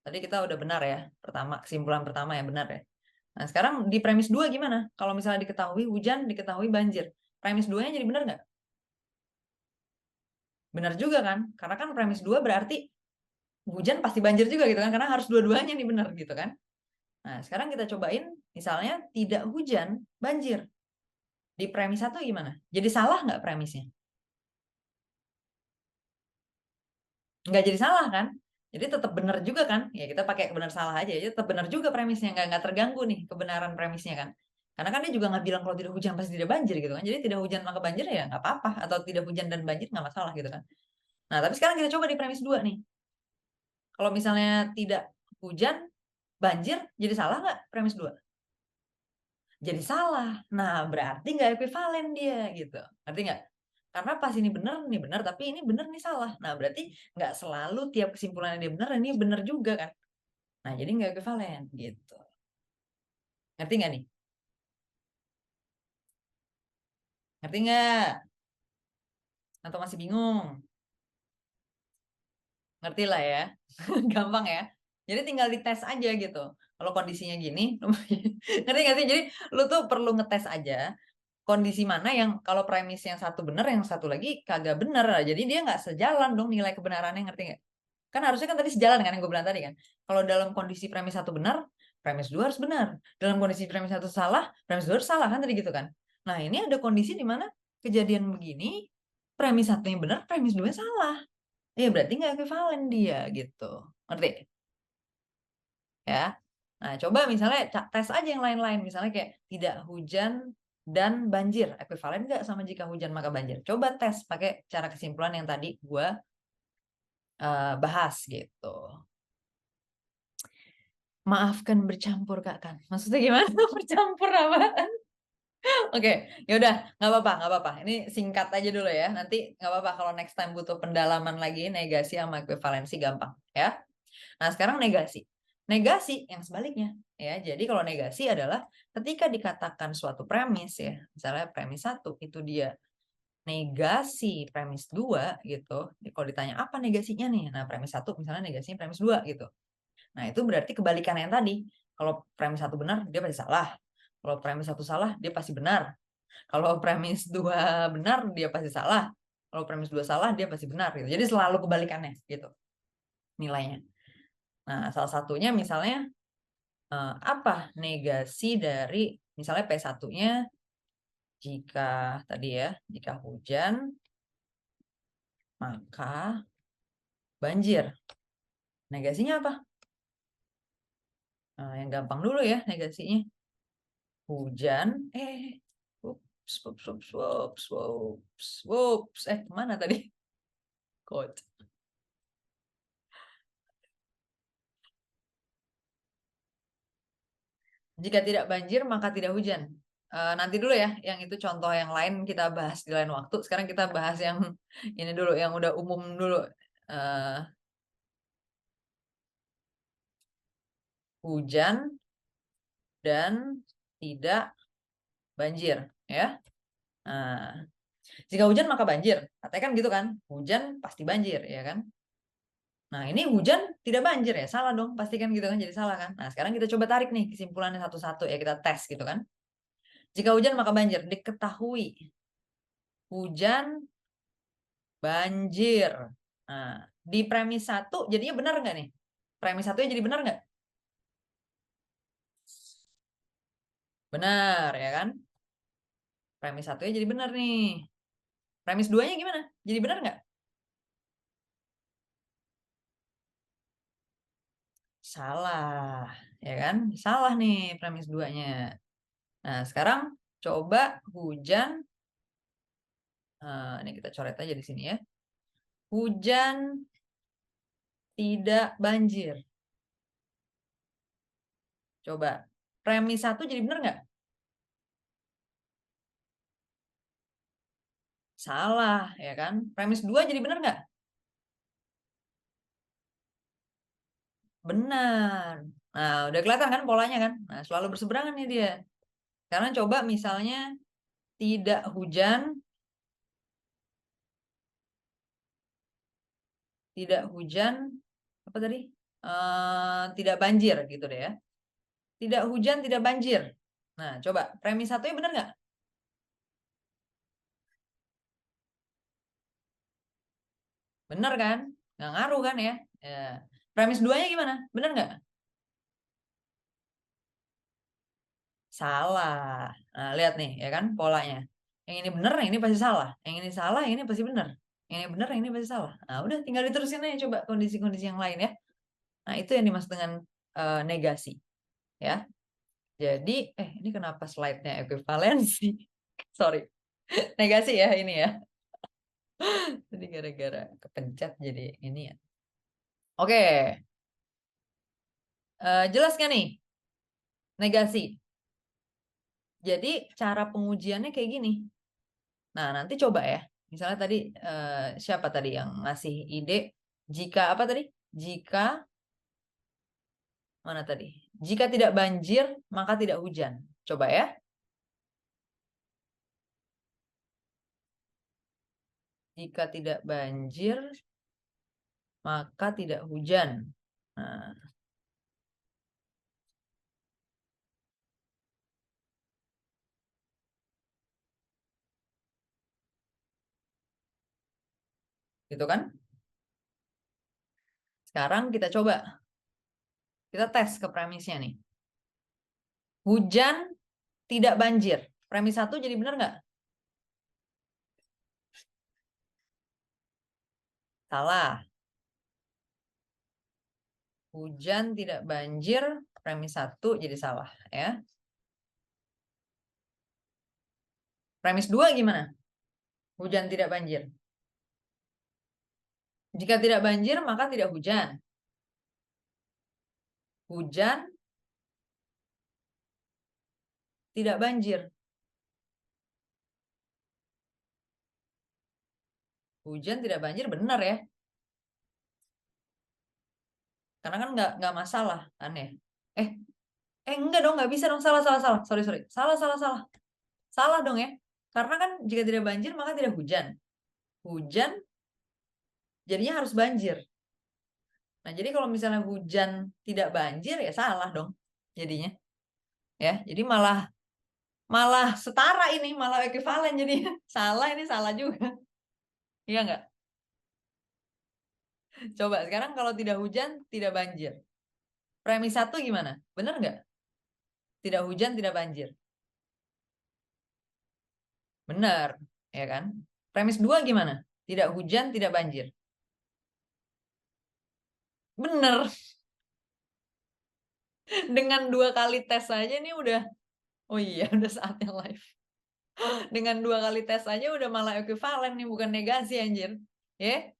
Tadi kita udah benar ya. Pertama, kesimpulan pertama yang benar ya. Nah sekarang di premis dua gimana? Kalau misalnya diketahui hujan, diketahui banjir. Premis duanya jadi benar nggak? Benar juga kan? Karena kan premis dua berarti hujan pasti banjir juga gitu kan, karena harus dua-duanya nih benar gitu kan. Nah sekarang kita cobain misalnya tidak hujan banjir, di premis satu gimana, jadi salah nggak premisnya? Nggak jadi salah kan, jadi tetap benar juga kan, ya kita pakai benar salah aja ya, tetap benar juga premisnya, nggak terganggu nih kebenaran premisnya kan, karena kan dia juga nggak bilang kalau tidak hujan pasti tidak banjir gitu kan, jadi tidak hujan maka banjir ya nggak apa-apa, atau tidak hujan dan banjir nggak masalah gitu kan. Nah tapi sekarang kita coba di premis dua nih, kalau misalnya tidak hujan banjir jadi salah nggak premis dua? Jadi salah. Nah, berarti nggak ekuivalen dia gitu. Ngerti nggak? Karena pas ini benar, tapi ini benar nih salah. Nah, berarti nggak selalu tiap kesimpulannya dia benar, ini benar juga kan. Nah, jadi nggak ekuivalen gitu. Ngerti nggak nih? Ngerti nggak? Atau masih bingung? Ngerti lah ya. Gampang ya. Jadi tinggal dites aja gitu. Kalau kondisinya gini, ngerti nggak sih? Jadi lu tuh perlu ngetes aja kondisi mana yang kalau premis yang satu benar, yang satu lagi kagak benar. Jadi dia nggak sejalan dong nilai kebenarannya, ngerti nggak? Kan harusnya kan tadi sejalan kan yang gue bilang tadi kan. Kalau dalam kondisi premis satu benar, premis dua harus benar. Dalam kondisi premis satu salah, premis dua harus salah kan tadi gitu kan. Nah ini ada kondisi di mana kejadian begini, premis satunya benar, premis dua salah. Ya berarti nggak ekivalen dia gitu. Ngerti? Ya. Nah, coba misalnya tes aja yang lain-lain. Misalnya kayak tidak hujan dan banjir. Ekivalen nggak sama jika hujan maka banjir? Coba tes pakai cara kesimpulan yang tadi gue bahas gitu. Maafkan bercampur Kak Kan. Maksudnya gimana? Bercampur apa? Oke, yaudah, nggak apa-apa, nggak apa-apa. Ini singkat aja dulu ya. Nanti nggak apa-apa kalau next time butuh pendalaman lagi, negasi sama ekuivalensi gampang ya. Nah, sekarang negasi. Negasi yang sebaliknya ya. Jadi kalau negasi adalah ketika dikatakan suatu premis ya, misalnya premis satu itu dia negasi premis dua gitu. Kalau ditanya apa negasinya nih? Nah, premis satu misalnya negasinya premis dua gitu. Nah, itu berarti kebalikan yang tadi. Kalau premis satu benar, dia pasti salah. Kalau premis satu salah, dia pasti benar. Kalau premis dua benar, dia pasti salah. Kalau premis dua salah, dia pasti benar gitu. Jadi selalu kebalikannya gitu nilainya. Nah, salah satunya misalnya apa negasi dari misalnya P1-nya jika tadi ya, jika hujan maka banjir. Negasinya apa? Yang gampang dulu ya negasinya. Hujan ups, ups, ups, ups, ups, ups. Kemana tadi? Coach. Jika tidak banjir, maka tidak hujan. Nanti dulu ya, yang itu contoh yang lain kita bahas di lain waktu. Sekarang kita bahas yang ini dulu, yang udah umum dulu. Eh, Hujan dan tidak banjir, ya. Nah, jika hujan maka banjir. Katanya kan gitu kan, hujan pasti banjir, ya kan? Nah, ini hujan tidak banjir ya, salah dong, pasti kan gitu kan, jadi salah kan. Nah, sekarang kita coba tarik nih kesimpulannya satu-satu ya, kita tes gitu kan. Jika hujan maka banjir, diketahui hujan banjir. Nah, di premis satu jadinya benar nggak nih? Premis satunya jadi benar nggak? Benar ya kan? Premis satunya jadi benar nih. Premis duanya gimana? Jadi benar nggak? Salah, ya kan? Salah nih premis duanya. Nah, sekarang coba hujan. Ini kita coret aja di sini ya. Hujan tidak banjir. Coba. Premis satu jadi benar nggak? Salah, ya kan? Premis dua jadi benar nggak? Benar. Nah, udah kelihatan kan polanya kan? Nah, selalu berseberangan nih dia. Sekarang coba misalnya tidak hujan, tidak hujan, apa tadi? Tidak banjir gitu deh ya. Tidak hujan, tidak banjir. Nah, coba premis satunya benar nggak? Benar kan? Nggak ngaruh kan ya? Ya. Premis duanya gimana? Benar nggak? Salah. Nah, lihat nih, ya kan polanya. Yang ini benar, yang ini pasti salah. Yang ini salah, yang ini pasti benar. Yang ini benar, yang ini pasti salah. Nah, udah tinggal diterusin aja coba kondisi-kondisi yang lain ya. Nah, itu yang dimaksud dengan negasi, ya. Jadi, ini kenapa slide-nya ekuivalensi? Sorry. Negasi ya ini ya. Jadi gara-gara kepencet jadi ini ya. Oke, jelas nggak nih negasi? Jadi cara pengujiannya kayak gini. Nah, nanti coba ya. Misalnya tadi siapa tadi yang ngasih ide? Jika apa tadi? Jika mana tadi? Jika tidak banjir, maka tidak hujan. Coba ya. Jika tidak banjir, maka tidak hujan. Nah, gitu kan? Sekarang kita coba. Kita tes ke premisnya nih. Hujan tidak banjir. Premis satu jadi benar nggak? Salah. Hujan tidak banjir. Premis satu jadi salah ya. Premis dua gimana? Hujan tidak banjir. Jika tidak banjir, maka tidak hujan. Hujan tidak banjir. Hujan tidak banjir benar ya. Karena kan nggak masalah kan ya. Eh, enggak dong, nggak bisa dong. Salah, salah, salah. Sorry, sorry. Salah, salah, salah. Salah dong ya. Karena kan jika tidak banjir, maka tidak hujan. Hujan jadinya harus banjir. Nah, jadi kalau misalnya hujan tidak banjir ya salah dong jadinya. Ya, jadi malah malah setara ini, malah ekuivalen jadi salah ini salah juga. Iya nggak? Coba sekarang kalau tidak hujan, tidak banjir. Premis satu gimana? Bener nggak? Tidak hujan, tidak banjir. Bener, ya kan? Premis dua gimana? Tidak hujan, tidak banjir. Bener. Dengan dua kali tes saja nih udah, oh iya udah saatnya live. Dengan dua kali tes aja udah malah ekuivalen nih, bukan negasi anjir. Ya,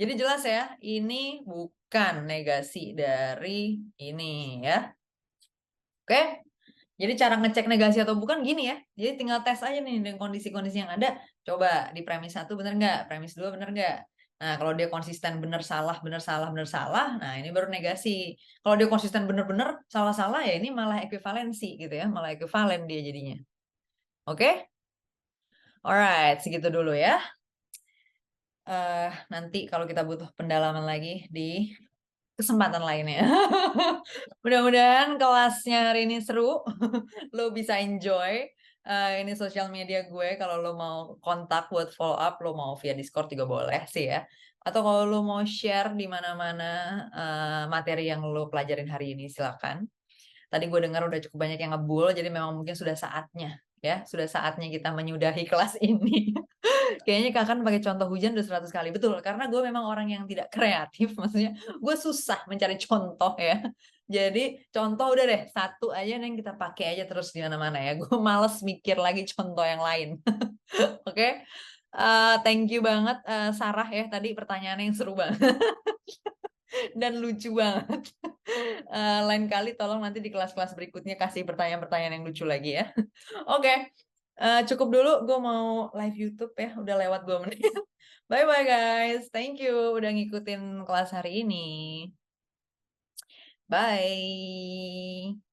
jadi jelas ya, ini bukan negasi dari ini ya. Oke? Jadi cara ngecek negasi atau bukan gini ya. Jadi tinggal tes aja nih dengan kondisi-kondisi yang ada. Coba di premis satu bener nggak? Premis dua bener nggak? Nah, kalau dia konsisten bener salah, bener salah, bener salah, nah ini baru negasi. Kalau dia konsisten bener-bener salah-salah, ya ini malah ekuivalensi gitu ya, malah ekuivalen dia jadinya. Oke? Alright, segitu dulu ya. Nanti kalau kita butuh pendalaman lagi di kesempatan lainnya. Mudah-mudahan kelasnya hari ini seru, lo bisa enjoy. Ini sosial media gue, kalau lo mau kontak buat follow up, lo mau via Discord juga boleh sih ya. Atau kalau lo mau share di mana-mana materi yang lo pelajarin hari ini, silakan. Tadi gue dengar udah cukup banyak yang ngebul, jadi memang mungkin sudah saatnya ya, sudah saatnya kita menyudahi kelas ini. Kayaknya kakak pakai contoh hujan udah 100 kali. Betul, karena gue memang orang yang tidak kreatif, maksudnya gue susah mencari contoh ya. Jadi contoh udah deh, satu aja yang kita pakai aja terus di mana-mana ya. Gue males mikir lagi contoh yang lain. Oke? Thank you banget Sarah ya, tadi pertanyaannya yang seru banget dan lucu banget. Lain kali tolong nanti di kelas-kelas berikutnya kasih pertanyaan-pertanyaan yang lucu lagi ya. Oke, cukup dulu. Gue mau live YouTube ya. Udah lewat 2 menit. Bye-bye guys. Thank you udah ngikutin kelas hari ini. Bye.